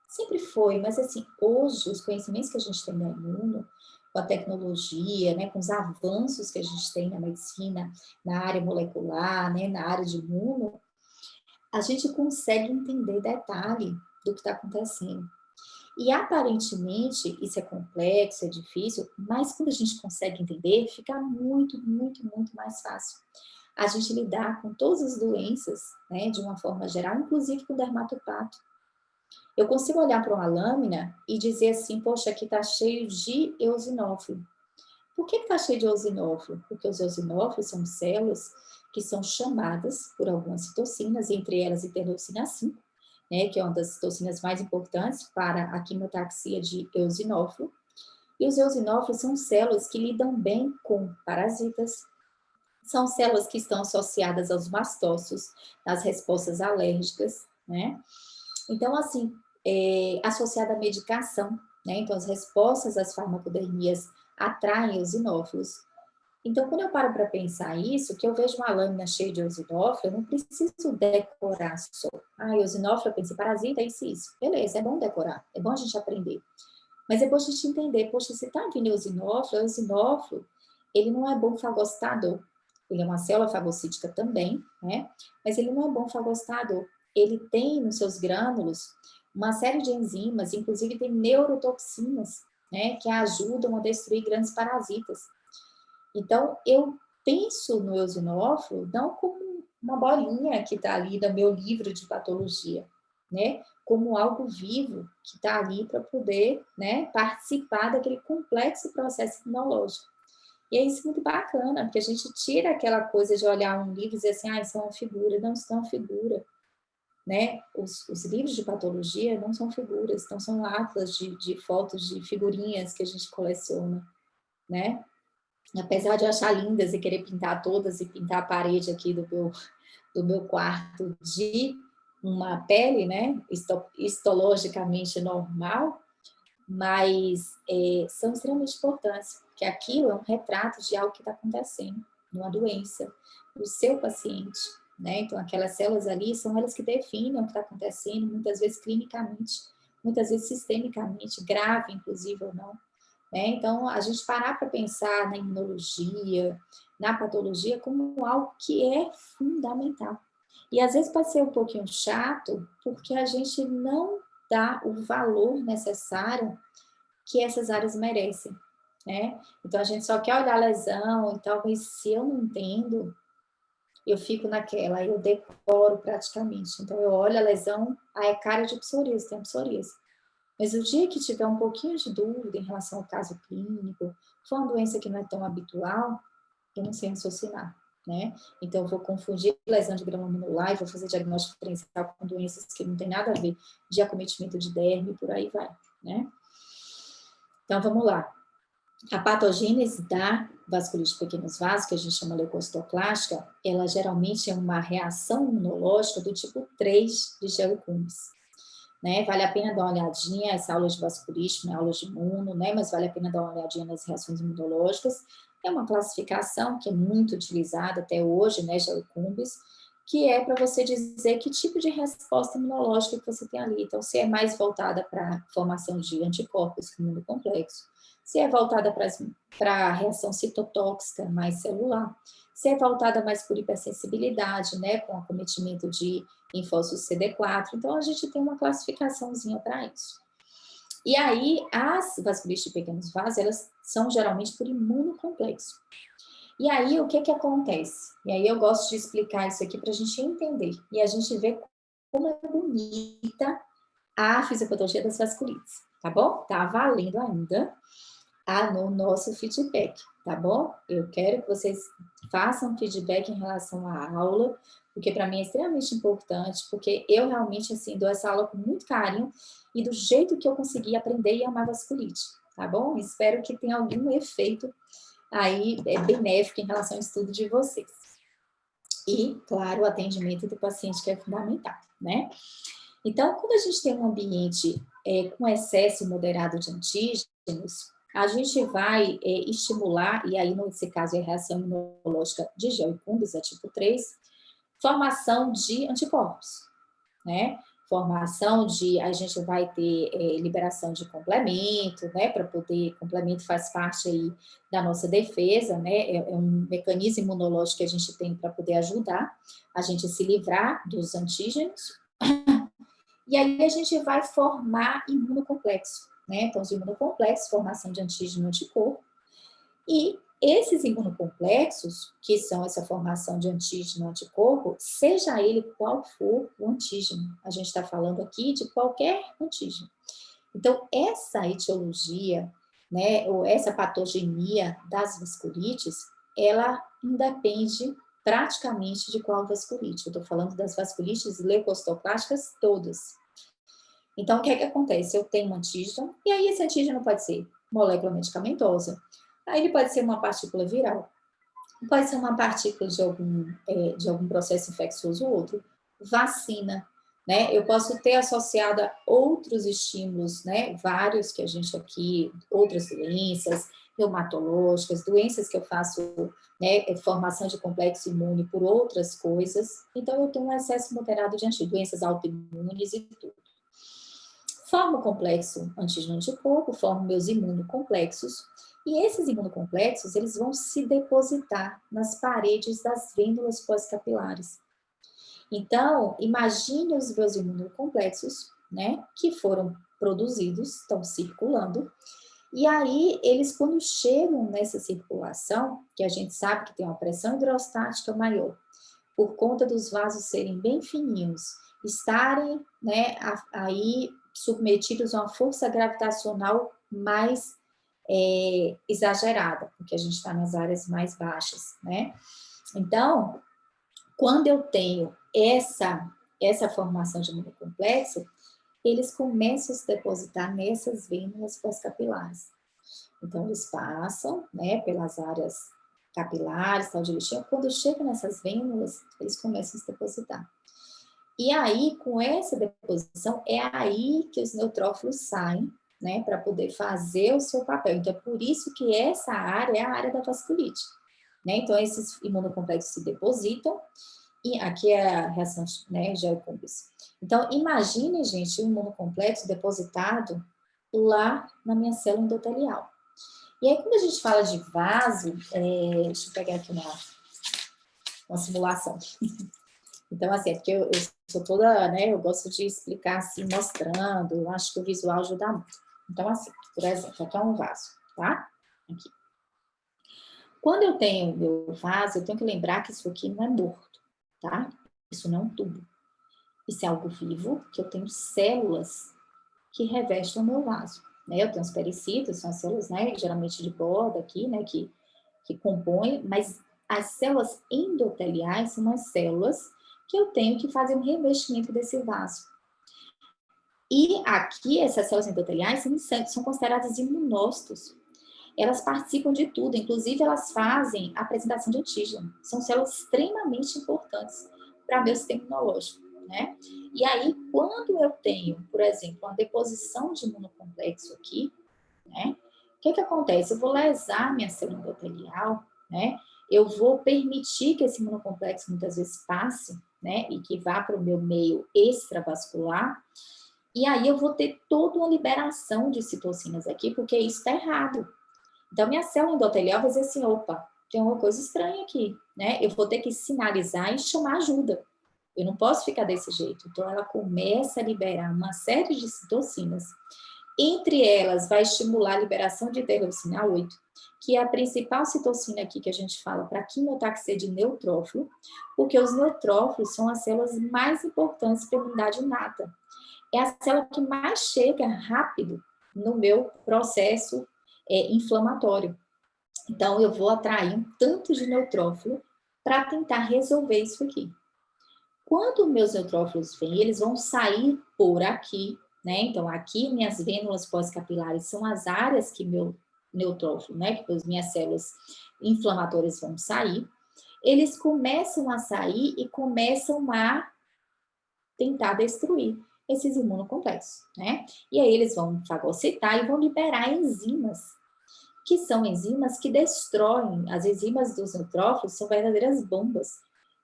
sempre foi, mas assim, hoje, os conhecimentos que a gente tem da imuno, com a tecnologia, né, com os avanços que a gente tem na medicina, na área molecular, né, na área de imuno, a gente consegue entender detalhe do que está acontecendo. E aparentemente isso é complexo, é difícil, mas quando a gente consegue entender, fica muito, muito, muito mais fácil a gente lidar com todas as doenças, né, de uma forma geral, inclusive com dermatopato. Eu consigo olhar para uma lâmina e dizer assim, poxa, aqui está cheio de eosinófilo. Por que está cheio de eosinófilo? Porque os eosinófilos são células que são chamadas por algumas citocinas, entre elas interleucina 5, né, que é uma das citocinas mais importantes para a quimiotaxia de eosinófilo. E os eosinófilos são células que lidam bem com parasitas, são células que estão associadas aos mastócitos, nas respostas alérgicas, né? Então, assim, associada à medicação, né? Então, as respostas às farmacodermias atraem eosinófilos. Então, quando eu paro para pensar isso, que eu vejo uma lâmina cheia de eosinófilo, eu não preciso decorar só. Ah, eosinófilo, eu pensei, parasita, isso. Beleza, é bom decorar, é bom a gente aprender. Mas é bom a gente entender, poxa, se está vindo eosinófilo, ele não é bom fagocitador. Ele é uma célula fagocítica também, né? Mas ele não é bom fagocitador. Ele tem nos seus grânulos uma série de enzimas, inclusive tem neurotoxinas, né? Que ajudam a destruir grandes parasitas. Então, eu penso no eosinófilo não como uma bolinha que está ali no meu livro de patologia, né? Como algo vivo que está ali para poder, né, participar daquele complexo processo imunológico. E é isso muito bacana, porque a gente tira aquela coisa de olhar um livro e dizer assim, ah, isso é uma figura. Não, isso não é uma figura, né? Os livros de patologia não são figuras, então são atlas de fotos, de figurinhas que a gente coleciona, né? Apesar de eu achar lindas e querer pintar todas e pintar a parede aqui do meu quarto de uma pele, né, histologicamente normal, mas são extremamente importantes, porque aquilo é um retrato de algo que está acontecendo, numa doença, do seu paciente, né? Então, aquelas células ali são elas que definem o que está acontecendo, muitas vezes clinicamente, muitas vezes sistemicamente, grave, inclusive, ou não. Né? Então, a gente parar para pensar na imunologia, na patologia, como algo que é fundamental. E às vezes pode ser um pouquinho chato, porque a gente não dá o valor necessário que essas áreas merecem, né? Então, a gente só quer olhar a lesão, e talvez se eu não entendo, eu fico naquela, eu decoro praticamente. Então, eu olho a lesão, é cara de psoríase, tem psoríase. Mas o dia que tiver um pouquinho de dúvida em relação ao caso clínico, for uma doença que não é tão habitual, eu não sei raciocinar, né? Então, eu vou confundir lesão de grama anular e vou fazer diagnóstico diferencial com doenças que não tem nada a ver, de acometimento de derme e por aí vai, né? Então, vamos lá. A patogênese da vasculite de pequenos vasos, que a gente chama leucocitoclástica, ela geralmente é uma reação imunológica do tipo 3 de Geo-Cúmbis. Né? Vale a pena dar uma olhadinha, essa aula de vasculite, não é aula de imuno, né? Mas vale a pena dar uma olhadinha nas reações imunológicas. É uma classificação que é muito utilizada até hoje, né, Geo-Cúmbis, que é para você dizer que tipo de resposta imunológica que você tem ali. Então, se é mais voltada para a formação de anticorpos com imunocomplexo, se é voltada para a reação citotóxica mais celular, se é voltada mais por hipersensibilidade, né, com acometimento de linfócitos CD4. Então, a gente tem uma classificaçãozinha para isso. E aí, as vasculites de pequenos vasos, elas são geralmente por imunocomplexo. E aí, o que acontece? E aí, eu gosto de explicar isso aqui para a gente entender. E a gente vê como é bonita a fisiopatologia das vasculites, tá bom? Tá valendo ainda no nosso feedback, tá bom? Eu quero que vocês façam feedback em relação à aula, porque para mim é extremamente importante, porque eu realmente, assim, dou essa aula com muito carinho e do jeito que eu consegui aprender e amar vasculite, tá bom? Espero que tenha algum efeito aí benéfico em relação ao estudo de vocês. E, claro, o atendimento do paciente que é fundamental, né? Então, quando a gente tem um ambiente com excesso moderado de antígenos, a gente vai estimular, e aí nesse caso é a reação imunológica de Geo-Cúmbis, a tipo 3, formação de anticorpos, né? Formação de, a gente vai ter liberação de complemento, né? Para poder, complemento faz parte aí da nossa defesa, né? É um mecanismo imunológico que a gente tem para poder ajudar a gente a se livrar dos antígenos. E aí a gente vai formar imunocomplexo, né? Então, os imunocomplexos, formação de antígeno e anticorpo. E esses imunocomplexos, que são essa formação de antígeno e anticorpo, seja ele qual for o antígeno, a gente está falando aqui de qualquer antígeno. Então, essa etiologia, né, ou essa patogenia das vasculites, ela independe praticamente de qual vasculite. Eu estou falando das vasculites leucocitoclásticas todas. Então, o que é que acontece? Eu tenho um antígeno, e aí esse antígeno pode ser molécula medicamentosa, aí ele pode ser uma partícula viral, pode ser uma partícula de algum processo infeccioso ou outro, vacina, né? Eu posso ter associado a outros estímulos, né? Vários que a gente aqui, outras doenças reumatológicas, doenças que eu faço, né? Formação de complexo imune por outras coisas. Então, eu tenho um excesso moderado de doenças autoimunes e tudo. Formo o complexo antígeno-anticorpo, formo meus imunocomplexos, e esses imunocomplexos, eles vão se depositar nas paredes das vênulas pós-capilares. Então, imagine os meus imunocomplexos, né, que foram produzidos, estão circulando, e aí eles, quando chegam nessa circulação, que a gente sabe que tem uma pressão hidrostática maior, por conta dos vasos serem bem fininhos, estarem, né, aí submetidos a uma força gravitacional mais exagerada, porque a gente está nas áreas mais baixas, né? Então, quando eu tenho essa formação de imunocomplexo, eles começam a se depositar nessas vênulas pós-capilares. Então, eles passam, né, pelas áreas capilares, tal de lixinho. Quando chega nessas vênulas, eles começam a se depositar. E aí, com essa deposição, é aí que os neutrófilos saem, né, para poder fazer o seu papel. Então, é por isso que essa área é a área da vasculite, né? Então, esses imunocomplexos se depositam, e aqui é a reação, né, Giacobbe. Então, imagine, gente, um imunocomplexo depositado lá na minha célula endotelial. E aí, quando a gente fala de vaso, deixa eu pegar aqui uma simulação. Então, assim, é porque eu sou toda, né, eu gosto de explicar assim, mostrando, eu acho que o visual ajuda muito. Então, assim, por exemplo, aqui é um vaso, tá? Aqui. Quando eu tenho meu vaso, eu tenho que lembrar que isso aqui não é morto, tá? Isso não é um tubo. Isso é algo vivo, que eu tenho células que revestem o meu vaso. Né? Eu tenho os pericílios, são as células, né, geralmente de borda aqui, né, que compõem, mas as células endoteliais são as células que eu tenho que fazer um revestimento desse vaso. E aqui, essas células endoteliais são consideradas imunócitos. Elas participam de tudo, inclusive elas fazem a apresentação de antígeno. São células extremamente importantes para o meu sistema imunológico, né? E aí, quando eu tenho, por exemplo, uma deposição de imunocomplexo aqui, né? O que acontece? Eu vou lesar minha célula endotelial, né? Eu vou permitir que esse imunocomplexo muitas vezes passe, né? E que vá para o meu meio extravascular. E aí eu vou ter toda uma liberação de citocinas aqui, porque isso está errado. Então, minha célula endotelial vai dizer assim, opa, tem uma coisa estranha aqui, né? Eu vou ter que sinalizar e chamar ajuda. Eu não posso ficar desse jeito. Então, ela começa a liberar uma série de citocinas. Entre elas, vai estimular a liberação de interleucina 8, que é a principal citocina aqui que a gente fala para quimiotaxia de neutrófilo, porque os neutrófilos são as células mais importantes para a imunidade inata. É a célula que mais chega rápido no meu processo inflamatório. Então, eu vou atrair um tanto de neutrófilo para tentar resolver isso aqui. Quando meus neutrófilos vêm, eles vão sair por aqui, né? Então, aqui minhas vênulas pós-capilares são as áreas que meu neutrófilo, né? Que as minhas células inflamatórias vão sair. Eles começam a sair e começam a tentar destruir esses imunocomplexos, né? E aí eles vão fagocitar e vão liberar enzimas, que são enzimas que destroem. As enzimas dos neutrófilos são verdadeiras bombas,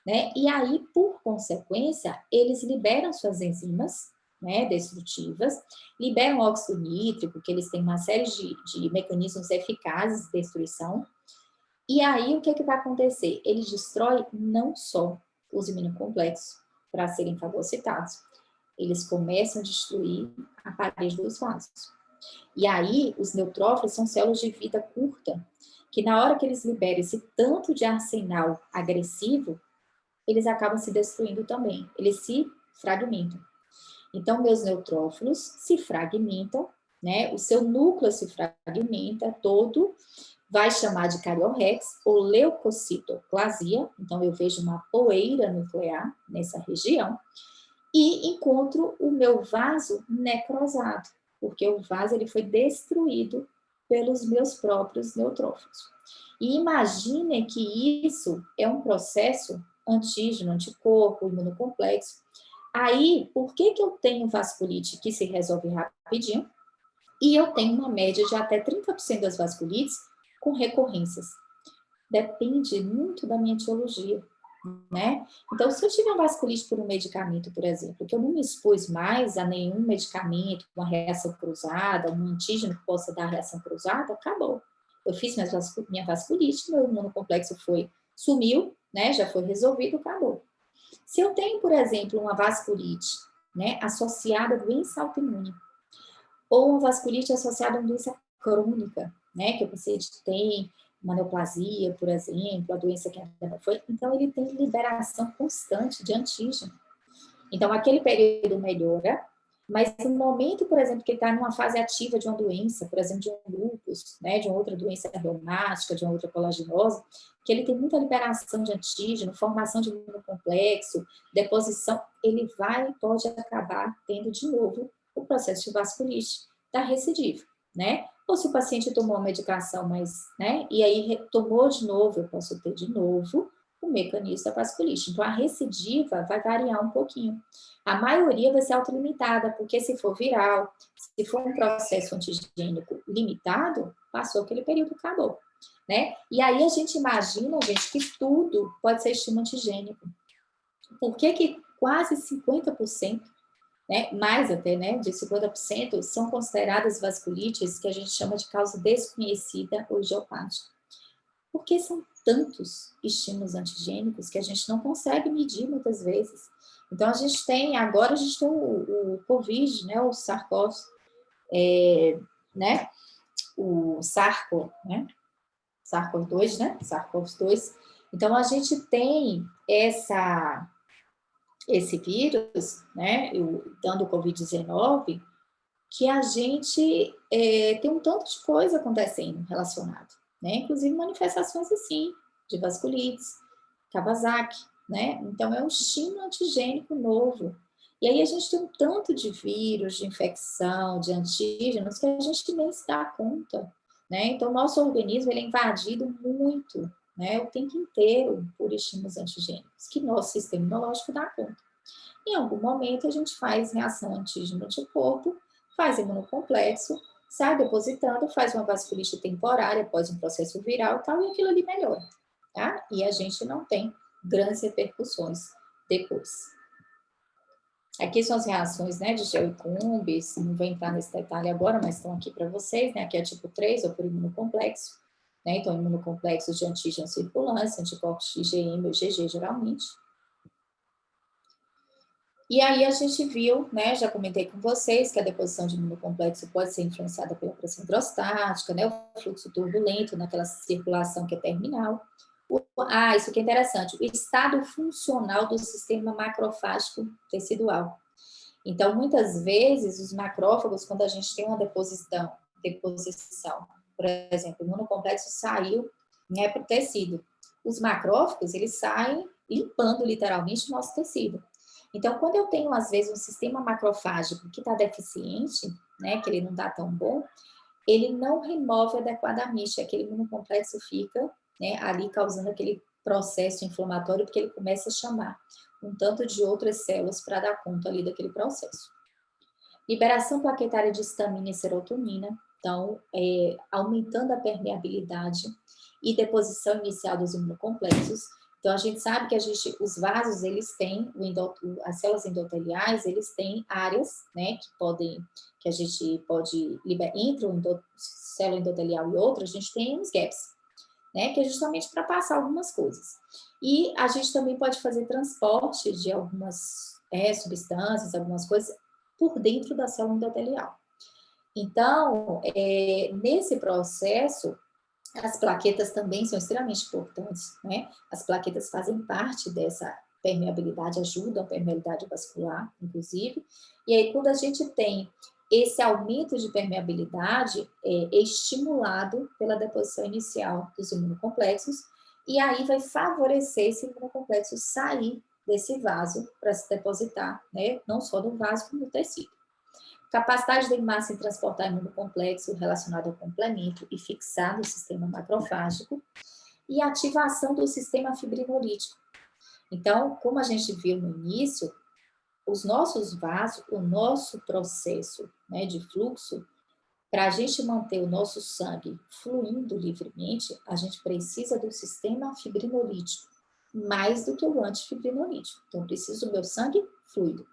né? E aí, por consequência, eles liberam suas enzimas, né, destrutivas, liberam óxido nítrico, que eles têm uma série de mecanismos eficazes de destruição. E aí, o que vai acontecer? Eles destroem não só os imunocomplexos para serem fagocitados, eles começam a destruir a parede dos vasos. E aí, os neutrófilos são células de vida curta, que na hora que eles liberam esse tanto de arsenal agressivo, eles acabam se destruindo também, eles se fragmentam. Então, meus neutrófilos se fragmentam, né? O seu núcleo se fragmenta todo, vai chamar de cariorrex ou leucocitoplasia, então eu vejo uma poeira nuclear nessa região, e encontro o meu vaso necrosado, porque o vaso ele foi destruído pelos meus próprios neutrófilos. E imagine que isso é um processo antígeno, anticorpo, imunocomplexo, Aí, por que que eu tenho vasculite que se resolve rapidinho? E eu tenho uma média de até 30% das vasculites com recorrências. Depende muito da minha etiologia, né? Então, se eu tiver vasculite por um medicamento, por exemplo, que eu não me expus mais a nenhum medicamento, uma reação cruzada, um antígeno que possa dar reação cruzada, acabou. Eu fiz minha vasculite, meu imunocomplexo sumiu, né? Já foi resolvido, acabou. Se eu tenho, por exemplo, uma vasculite, né, associada a doença autoimune, ou uma vasculite associada a uma doença crônica, né, que o paciente tem, uma neoplasia, por exemplo, a doença que ainda foi, então ele tem liberação constante de antígeno. Então, aquele período melhora, mas no momento, por exemplo, que ele está numa fase ativa de uma doença, por exemplo, de um lúpus, né, de uma outra doença reumática, de uma outra colagenose, que ele tem muita liberação de antígeno, formação de imunocomplexo, deposição, ele pode acabar tendo de novo o processo de vasculite da recidiva, né? Ou se o paciente tomou a medicação, mas, né, e aí tomou de novo, eu posso ter de novo o mecanismo da vasculite. Então, a recidiva vai variar um pouquinho. A maioria vai ser autolimitada, porque se for viral, se for um processo antigênico limitado, passou aquele período, acabou. Né? E aí a gente imagina, gente, que tudo pode ser estímulo antigênico. Por que quase 50%, né, mais até, né, de 50%, são consideradas vasculites que a gente chama de causa desconhecida ou idiopática? Porque são tantos estímulos antigênicos que a gente não consegue medir muitas vezes. Então, agora a gente tem o Covid, né, o SARS-CoV, né, o SARS-CoV, né, SARS-CoV-2, né, SARS-CoV-2. Então, a gente tem esse vírus, né, dando o Covid-19, que a gente tem um tanto de coisa acontecendo relacionado, né? Inclusive manifestações assim, de vasculites, Kawasaki, né? Então é um estímulo antigênico novo. E aí a gente tem um tanto de vírus, de infecção, de antígenos que a gente nem se dá conta, né? Então o nosso organismo ele é invadido muito, né? O tempo inteiro por estímulos antigênicos, que nosso sistema imunológico dá conta. Em algum momento a gente faz reação antígeno-anticorpo, faz imunocomplexo, sai depositando, faz uma vasculite temporária após um processo viral e tal, e aquilo ali melhora, tá? E a gente não tem grandes repercussões depois. Aqui são as reações, né, de gel e cumbis, não vou entrar nesse detalhe agora, mas estão aqui para vocês, né? Aqui é tipo 3, ou por imunocomplexo, né? Então, imunocomplexos de antígeno circulante, anticorpos IgM ou IgG, geralmente. E aí a gente viu, né, já comentei com vocês, que a deposição de imunocomplexo pode ser influenciada pela pressão hidrostática, né, o fluxo turbulento naquela circulação que é terminal. Isso que é interessante, o estado funcional do sistema macrofágico tecidual. Então, muitas vezes, os macrófagos, quando a gente tem uma deposição, por exemplo, o imunocomplexo saiu, né, para o tecido. Os macrófagos, eles saem limpando literalmente o nosso tecido. Então, quando eu tenho, às vezes, um sistema macrofágico que está deficiente, né, que ele não está tão bom, ele não remove adequadamente, aquele imunocomplexo fica, né, ali causando aquele processo inflamatório, porque ele começa a chamar um tanto de outras células para dar conta ali daquele processo. Liberação plaquetária de histamina e serotonina, então, aumentando a permeabilidade e deposição inicial dos imunocomplexos. Então, a gente sabe que os vasos, eles têm, as células endoteliais, eles têm áreas, né, que a gente pode liberar, entre uma célula endotelial e outra, a gente tem uns gaps, né, que é justamente para passar algumas coisas. E a gente também pode fazer transporte de algumas substâncias, algumas coisas, por dentro da célula endotelial. Então, nesse processo, as plaquetas também são extremamente importantes, né? As plaquetas fazem parte dessa permeabilidade, ajudam a permeabilidade vascular, inclusive. E aí, quando a gente tem esse aumento de permeabilidade, é estimulado pela deposição inicial dos imunocomplexos, e aí vai favorecer esse imunocomplexo sair desse vaso para se depositar, né? Não só no vaso, como no tecido. Capacidade da hemácia em transportar imunocomplexo relacionado ao complemento e fixar no sistema macrofágico e ativação do sistema fibrinolítico. Então, como a gente viu no início, os nossos vasos, o nosso processo, né, de fluxo, para a gente manter o nosso sangue fluindo livremente, a gente precisa do sistema fibrinolítico, mais do que o antifibrinolítico. Então, eu preciso do meu sangue fluido.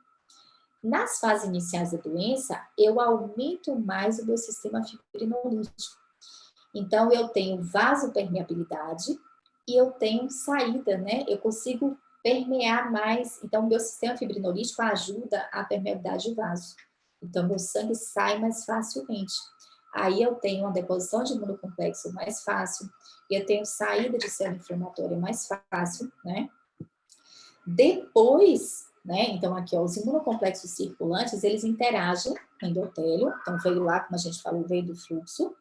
Nas fases iniciais da doença, eu aumento mais o meu sistema fibrinolítico. Então, eu tenho vasopermeabilidade e eu tenho saída, né? Eu consigo permear mais. Então, o meu sistema fibrinolítico ajuda a permeabilidade de vaso. Então, meu sangue sai mais facilmente. Aí eu tenho uma deposição de imunocomplexo mais fácil, e eu tenho saída de célula inflamatória mais fácil, né? Depois, né? Então, aqui, ó, os imunocomplexos circulantes, eles interagem com o endotélio. Então, veio lá, como a gente falou, veio do fluxo.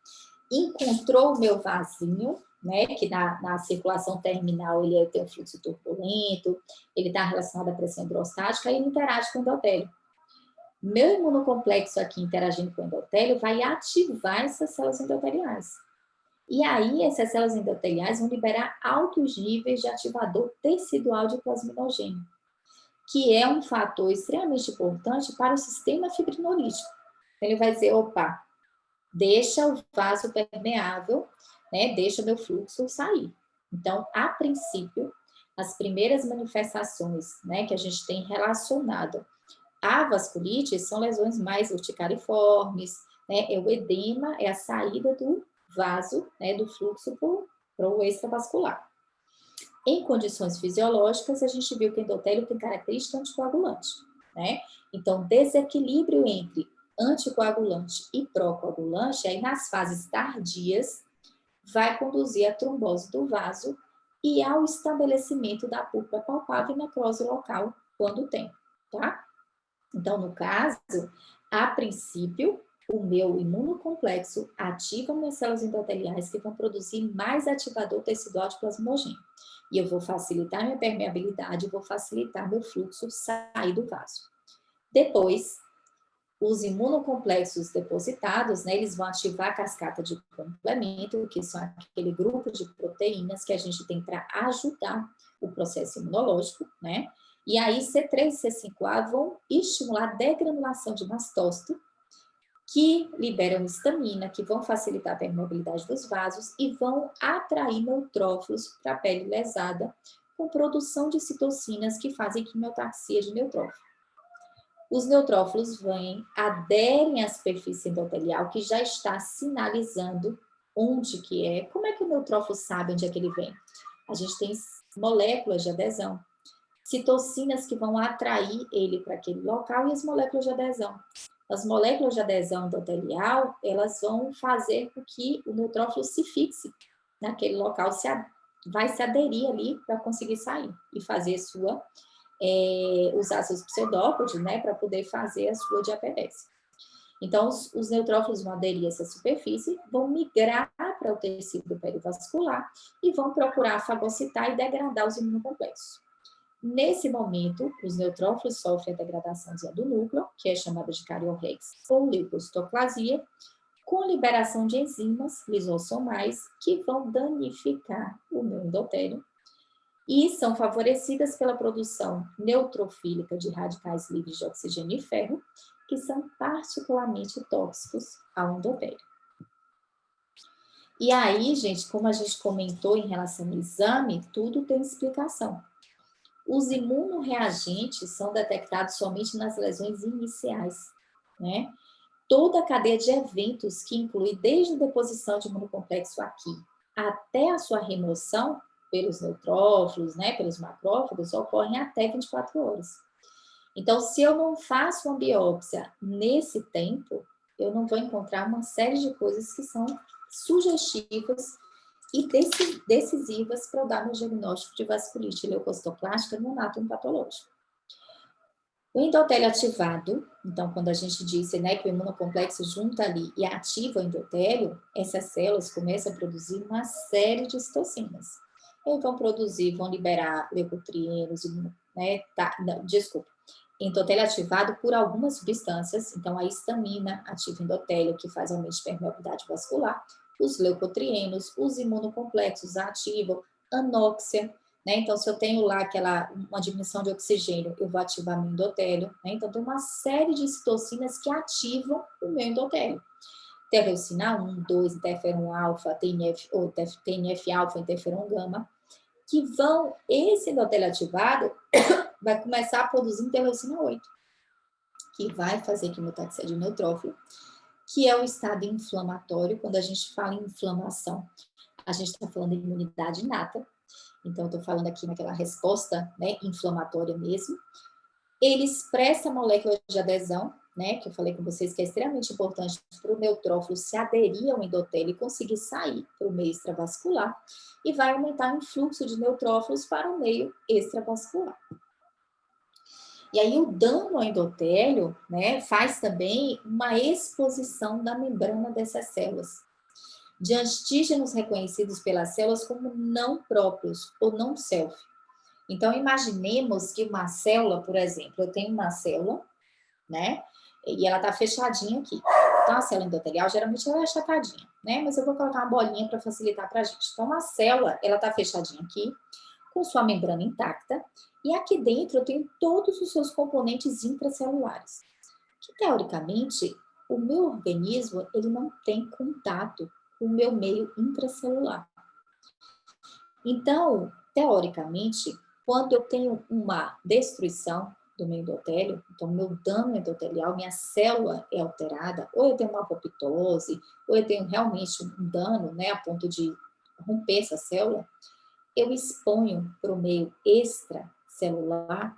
Encontrou o meu vasinho, né? Que na circulação terminal ele tem um fluxo turbulento, ele está relacionado à pressão hidrostática e ele interage com o endotélio. Meu imunocomplexo aqui interagindo com o endotélio vai ativar essas células endoteliais. E aí, essas células endoteliais vão liberar altos níveis de ativador tecidual de plasminogênio, que é um fator extremamente importante para o sistema fibrinolítico. Ele vai dizer, opa, deixa o vaso permeável, né? Deixa o meu fluxo sair. Então, a princípio, as primeiras manifestações, né, que a gente tem relacionado à vasculite são lesões mais urticariformes, né? O edema é a saída do vaso, né, do fluxo para o extravascular. Em condições fisiológicas, a gente viu que o endotélio tem característica anticoagulante, né? Então, desequilíbrio entre anticoagulante e procoagulante, aí nas fases tardias, vai conduzir à trombose do vaso e ao estabelecimento da púrpura palpável e necrose local, quando tem, tá? Então, no caso, a princípio, o meu imunocomplexo ativa minhas células endoteliais que vão produzir mais ativador tecidual de plasmogênio. E eu vou facilitar minha permeabilidade, vou facilitar meu fluxo sair do vaso. Depois, os imunocomplexos depositados, né, eles vão ativar a cascata de complemento, que são aquele grupo de proteínas que a gente tem para ajudar o processo imunológico, né? E aí, C3 e C5A vão estimular a degranulação de mastócito, que liberam histamina, que vão facilitar a permeabilidade dos vasos e vão atrair neutrófilos para a pele lesada, com produção de citocinas que fazem quimiotaxia de neutrófilo. Os neutrófilos vêm, aderem à superfície endotelial, que já está sinalizando onde que é. Como é que o neutrófilo sabe onde é que ele vem? A gente tem moléculas de adesão, citocinas que vão atrair ele para aquele local e as moléculas de adesão. As moléculas de adesão endotelial, elas vão fazer com que o neutrófilo se fixe naquele local, vai se aderir ali para conseguir sair e fazer usar seus pseudópodes, né, para poder fazer a sua diapedese. Então, os neutrófilos vão aderir a essa superfície, vão migrar para o tecido perivascular e vão procurar fagocitar e degradar os imunocomplexos. Nesse momento, os neutrófilos sofrem a degradação do núcleo, que é chamada de cariorrex ou leucocitoplasia, com liberação de enzimas lisossomais que vão danificar o meu endotélio e são favorecidas pela produção neutrofílica de radicais livres de oxigênio e ferro, que são particularmente tóxicos ao endotélio. E aí, gente, como a gente comentou em relação ao exame, tudo tem explicação. Os imunorreagentes são detectados somente nas lesões iniciais, né? Toda a cadeia de eventos que inclui desde a deposição de imunocomplexo aqui até a sua remoção pelos neutrófilos, né, pelos macrófagos, ocorrem até 24 horas. Então, se eu não faço uma biópsia nesse tempo, eu não vou encontrar uma série de coisas que são sugestivas e decisivas para eu dar meu diagnóstico de vasculite leucocitoplástica no anátomo patológico. O endotélio ativado, então, quando a gente disse, né, que o imunocomplexo junta ali e ativa o endotélio, essas células começam a produzir uma série de citocinas. Eles vão liberar leucotrienos, né, endotélio ativado por algumas substâncias, então a histamina ativa o endotélio, que faz aumento de permeabilidade vascular, os leucotrienos, os imunocomplexos ativam, anóxia, né? Então, se eu tenho lá uma diminuição de oxigênio, eu vou ativar meu endotélio, né? Então, tem uma série de citocinas que ativam o meu endotélio. Interleucina 1, 2, interferon-alfa, TNF-alfa, interferon-gama, que esse endotélio ativado vai começar a produzir interleucina 8, que vai fazer quimiotaxia de neutrófilo, que é o estado inflamatório. Quando a gente fala em inflamação, a gente está falando de imunidade inata. Então, eu estou falando aqui naquela resposta, né, inflamatória mesmo. Ele expressa a molécula de adesão, né, que eu falei com vocês que é extremamente importante para o neutrófilo se aderir ao endotélio e conseguir sair para o meio extravascular, e vai aumentar o influxo de neutrófilos para o meio extravascular. E aí o dano ao endotélio, né, faz também uma exposição da membrana dessas células, de antígenos reconhecidos pelas células como não próprios ou não self. Então, imaginemos que uma célula, por exemplo, eu tenho uma célula, né, e ela está fechadinha aqui. Então, a célula endotelial, geralmente, ela é achatadinha, né, mas eu vou colocar uma bolinha para facilitar para a gente. Então, a célula, ela está fechadinha aqui, com sua membrana intacta, e aqui dentro eu tenho todos os seus componentes intracelulares, que, teoricamente, o meu organismo, ele não tem contato com o meu meio intracelular. Então, teoricamente, quando eu tenho uma destruição do meu endotélio, então meu dano endotelial, minha célula é alterada, ou eu tenho uma apoptose, ou eu tenho realmente um dano, né, a ponto de romper essa célula, eu exponho para o meio extracelular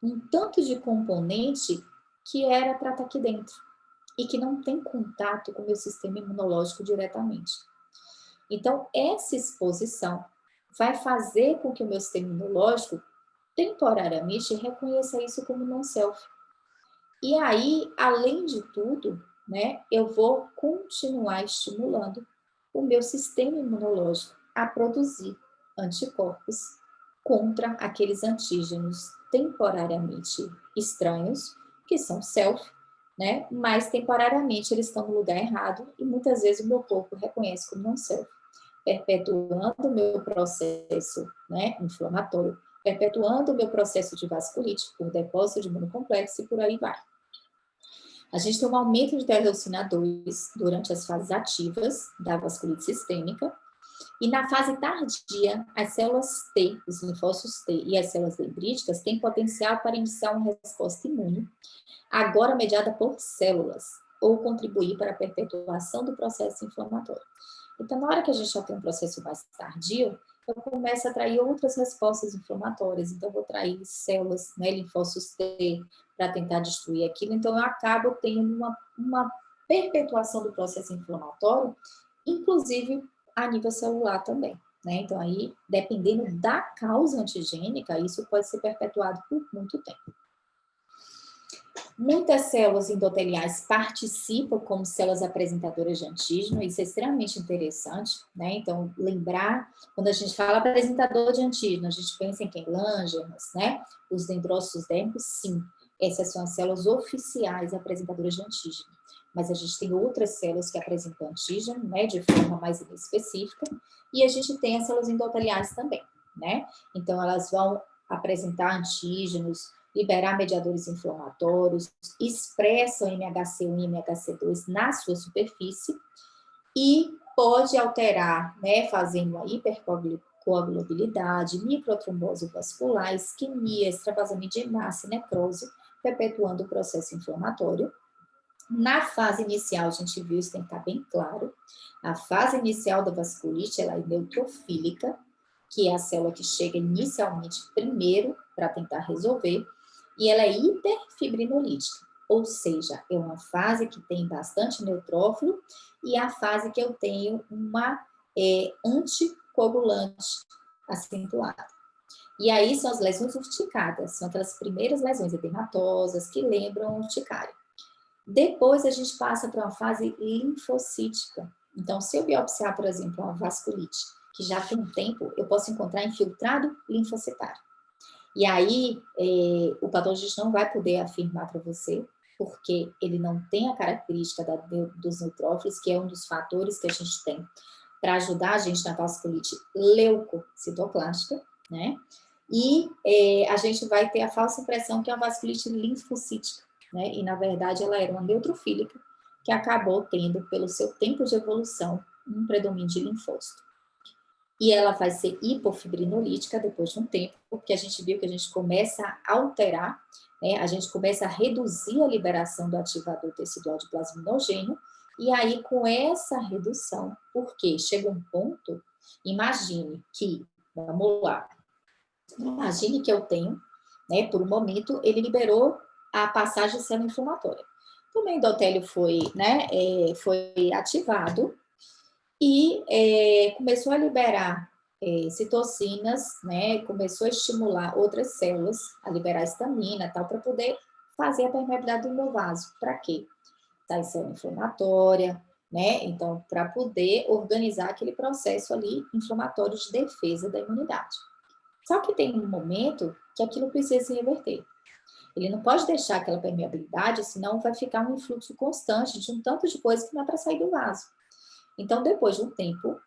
um tanto de componente que era para estar aqui dentro e que não tem contato com o meu sistema imunológico diretamente. Então, essa exposição vai fazer com que o meu sistema imunológico, temporariamente, reconheça isso como non-self. E aí, além de tudo, né, eu vou continuar estimulando o meu sistema imunológico a produzir anticorpos contra aqueles antígenos temporariamente estranhos, que são self, né, mas temporariamente eles estão no lugar errado e muitas vezes o meu corpo reconhece como non-self, perpetuando o meu processo, né, inflamatório, perpetuando o meu processo de vasculite por depósito de imunocomplexo e por aí vai. A gente tem um aumento de interleucina 2 durante as fases ativas da vasculite sistêmica, e na fase tardia, as células T, os linfócitos T e as células dendríticas têm potencial para iniciar uma resposta imune, agora mediada por células, ou contribuir para a perpetuação do processo inflamatório. Então, na hora que a gente já tem um processo mais tardio, eu começo a atrair outras respostas inflamatórias. Então, eu vou atrair células, né, linfócitos T, para tentar destruir aquilo. Então, eu acabo tendo uma perpetuação do processo inflamatório, inclusive a nível celular também, né? Então, aí, dependendo da causa antigênica, isso pode ser perpetuado por muito tempo. Muitas células endoteliais participam como células apresentadoras de antígeno, isso é extremamente interessante, né? Então, lembrar, quando a gente fala apresentador de antígeno, a gente pensa em quem? Langerhans, né? Os dendrócitos dérmicos, sim, essas são as células oficiais apresentadoras de antígeno. Mas a gente tem outras células que apresentam antígeno, né, de forma mais específica, e a gente tem as células endoteliais também, né? Então, elas vão apresentar antígenos, liberar mediadores inflamatórios, expressam MHC1 e MHC2 na sua superfície e pode alterar, né, fazendo uma hipercoagulabilidade, microtrombose vascular, isquemia, extravasamento de hemácia, necrose, perpetuando o processo inflamatório. Na fase inicial, a gente viu, isso tem que estar bem claro, a fase inicial da vasculite, ela é neutrofílica, que é a célula que chega inicialmente primeiro para tentar resolver, e ela é hiperfibrinolítica, ou seja, é uma fase que tem bastante neutrófilo e a fase que eu tenho uma anticoagulante acentuada. E aí são as lesões urticárias, são aquelas primeiras lesões edematosas que lembram urticária. Depois a gente passa para uma fase linfocítica. Então, se eu biopsiar, por exemplo, uma vasculite, que já tem um tempo, eu posso encontrar infiltrado linfocitário. E aí, o patologista não vai poder afirmar para você, porque ele não tem a característica dos neutrófilos, que é um dos fatores que a gente tem para ajudar a gente na vasculite leucocitoclástica, né? E a gente vai ter a falsa impressão que é uma vasculite linfocítica, né? E, na verdade, ela era uma neutrofílica que acabou tendo, pelo seu tempo de evolução, um predomínio de linfócito. E ela vai ser hipofibrinolítica depois de um tempo, porque a gente viu que a gente começa a alterar, né? A gente começa a reduzir a liberação do ativador tecidual de plasminogênio, e aí com essa redução, porque chega um ponto, imagine que, vamos lá, imagine que eu tenho, né, por um momento, ele liberou a passagem de célula inflamatória. O endotélio foi, né, foi ativado, e começou a liberar citocinas, né? Começou a estimular outras células a liberar histamina, tal, para poder fazer a permeabilidade do meu vaso. Para quê? Tá, célula inflamatória, né? Então, para poder organizar aquele processo ali inflamatório de defesa da imunidade. Só que tem um momento que aquilo precisa se reverter. Ele não pode deixar aquela permeabilidade, senão vai ficar um influxo constante de um tanto de coisa que não é para sair do vaso. Então, depois de um tempo,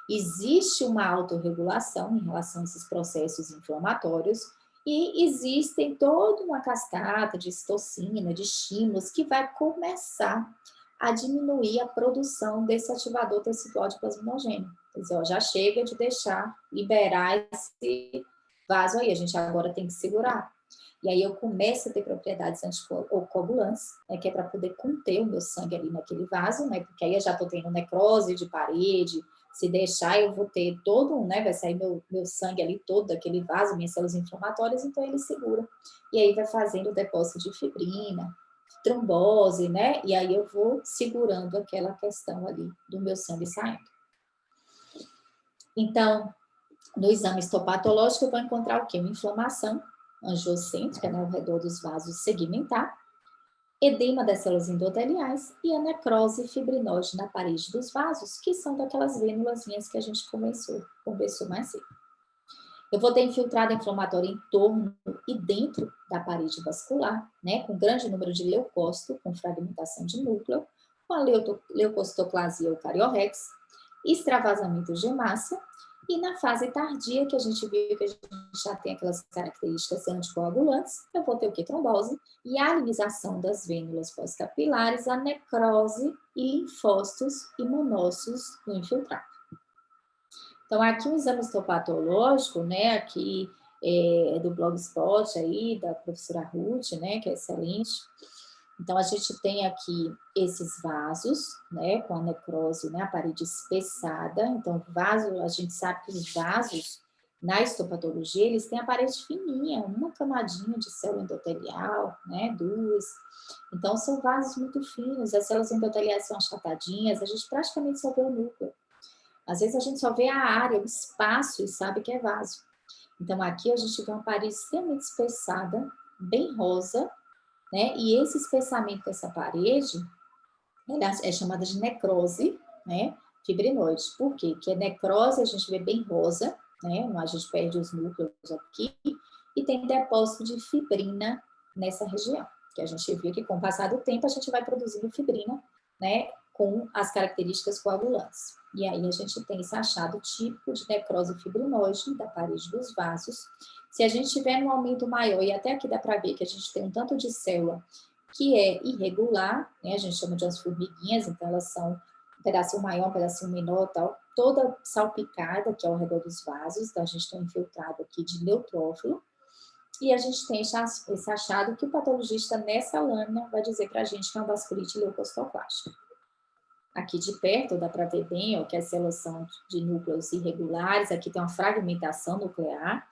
existe uma autorregulação em relação a esses processos inflamatórios e existem toda uma cascata de citocina, de estímulos que vai começar a diminuir a produção desse ativador tecidual de plasminogênio. Quer dizer, ó, já chega de deixar liberar esse vaso aí, a gente agora tem que segurar. E aí eu começo a ter propriedades anticoagulantes, né, que é para poder conter o meu sangue ali naquele vaso, né, porque aí eu já estou tendo necrose de parede, se deixar eu vou ter todo, né, vai sair meu sangue ali todo daquele vaso, minhas células inflamatórias, então ele segura. E aí vai fazendo o depósito de fibrina, trombose, né, e aí eu vou segurando aquela questão ali do meu sangue saindo. Então, no exame histopatológico eu vou encontrar o quê? Uma inflamação angiocêntrica, né, ao redor dos vasos segmentar, edema das células endoteliais e a necrose fibrinógena na parede dos vasos, que são daquelas vênulazinhas que a gente conversou mais cedo. Eu vou ter infiltrado inflamatório em torno e dentro da parede vascular, né, com grande número de leucócito, com fragmentação de núcleo, com a leucocitoclasia eucariorex, extravasamento de hemácia. E na fase tardia, que a gente viu que a gente já tem aquelas características anticoagulantes, eu vou ter o que? Trombose e a alinização das vênulas pós-capilares, a necrose e linfócitos e monócitos no infiltrado. Então, aqui o exame histopatológico, né, aqui é do Blogspot aí, da professora Ruth, né, que é excelente. Então, a gente tem aqui esses vasos, né, com a necrose, né, a parede espessada. Então, vaso, a gente sabe que os vasos, na histopatologia, eles têm a parede fininha, uma camadinha de célula endotelial, né, duas. Então, são vasos muito finos, as células endoteliais são achatadinhas, a gente praticamente só vê o núcleo. Às vezes, a gente só vê a área, o espaço e sabe que é vaso. Então, aqui a gente vê uma parede extremamente espessada, bem rosa, né? E esse espessamento dessa parede, ela é chamada de necrose, né? Fibrinoide. Por quê? Porque a necrose a gente vê bem rosa, né? A gente perde os núcleos aqui, e tem depósito de fibrina nessa região. Que a gente viu que com o passar do tempo a gente vai produzindo fibrina, né? Com as características coagulantes. E aí a gente tem esse achado típico de necrose fibrinoide da parede dos vasos. Se a gente tiver um aumento maior, e até aqui dá para ver que a gente tem um tanto de célula que é irregular, né? A gente chama de as formiguinhas, então elas são um pedacinho maior, um pedacinho menor, tal, toda salpicada, que é ao redor dos vasos, então a gente tem um infiltrado aqui de neutrófilo, e a gente tem esse achado que o patologista nessa lâmina vai dizer para a gente que é uma vasculite leucocitoclástica. Aqui de perto dá para ver bem, ó, que as células são de núcleos irregulares, aqui tem uma fragmentação nuclear,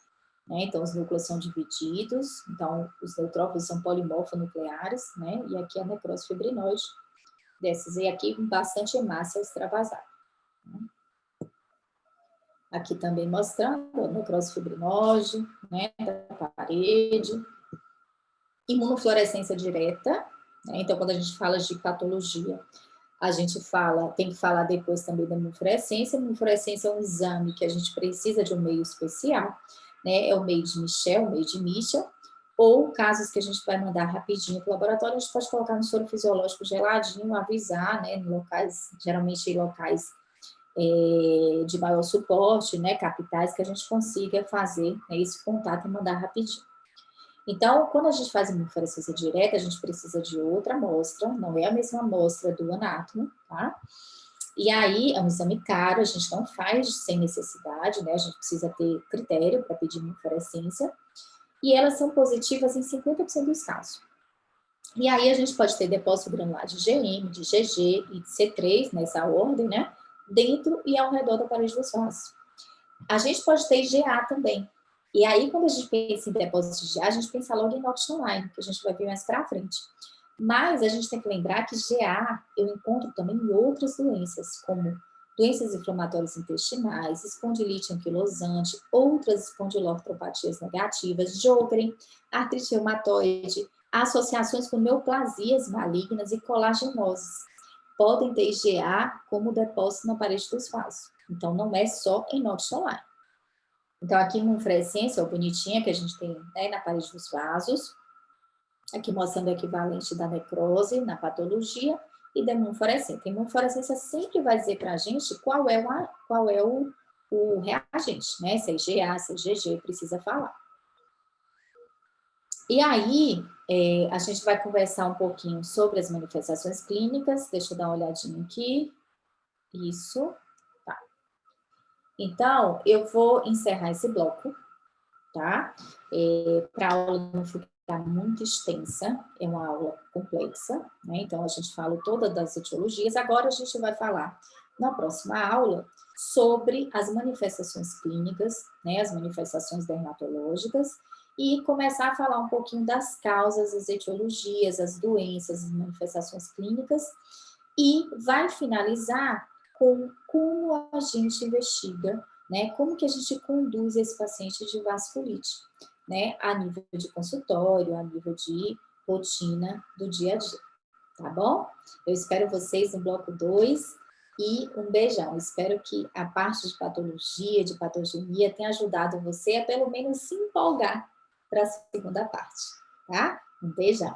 né? Então os núcleos são divididos, então os neutrófilos são polimorfonucleares, né? E aqui a necrose fibrinoide desses, e aqui bastante hemácia extravasada. Aqui também mostrando a necrose fibrinoide, né, da parede, imunofluorescência direta, né? Então quando a gente fala de patologia, a gente tem que falar depois também da imunofluorescência. A imunofluorescência é um exame que a gente precisa de um meio especial, né? É o meio de Michel, o meio de Michel, ou casos que a gente vai mandar rapidinho para o laboratório, a gente pode colocar no soro fisiológico geladinho, avisar, né? Em locais, geralmente em locais de maior suporte, né, capitais, que a gente consiga fazer, né, esse contato e mandar rapidinho. Então, quando a gente faz immunofluorescência direta, a gente precisa de outra amostra, não é a mesma amostra do anátomo, tá? E aí, é um exame caro, a gente não faz sem necessidade, né? A gente precisa ter critério para pedir immunofluorescência, e elas são positivas em 50% dos casos. E aí, a gente pode ter depósito granular de GM, de GG e de C3, nessa ordem, né? Dentro e ao redor da parede dos vasos. A gente pode ter IgA também. E aí, quando a gente pensa em depósito de IgA, a gente pensa logo em Notch Online, que a gente vai ver mais para frente. Mas a gente tem que lembrar que GA eu encontro também em outras doenças, como doenças inflamatórias intestinais, espondilite anquilosante, outras espondilortropatias negativas, Sjögren, artrite reumatoide, associações com neoplasias malignas e colagenoses. Podem ter IgA como depósito na parede dos vasos. Então, não é só em Notch Online. Então, aqui uma inflorescência bonitinha que a gente tem, né, na parede dos vasos, aqui mostrando o equivalente da necrose na patologia e da imunofluorescência. A imunofluorescência sempre vai dizer para a gente qual é o reagente, né? Se é IgA, se é IgG, precisa falar. E aí, a gente vai conversar um pouquinho sobre as manifestações clínicas. Deixa eu dar uma olhadinha aqui. Isso. Tá. Então, eu vou encerrar esse bloco, tá? Para a aula não ficar muito extensa, é uma aula complexa, né? Então, a gente fala todas das etiologias. Agora, a gente vai falar, na próxima aula, sobre as manifestações clínicas, né? As manifestações dermatológicas, e começar a falar um pouquinho das causas, as etiologias, as doenças, as manifestações clínicas, e vai finalizar com como a gente investiga, né? Como que a gente conduz esse paciente de vasculite, né? A nível de consultório, a nível de rotina do dia a dia, tá bom? Eu espero vocês no bloco 2 e um beijão. Espero que a parte de patologia, de patogenia, tenha ajudado você a pelo menos se empolgar para a segunda parte, tá? Um beijão.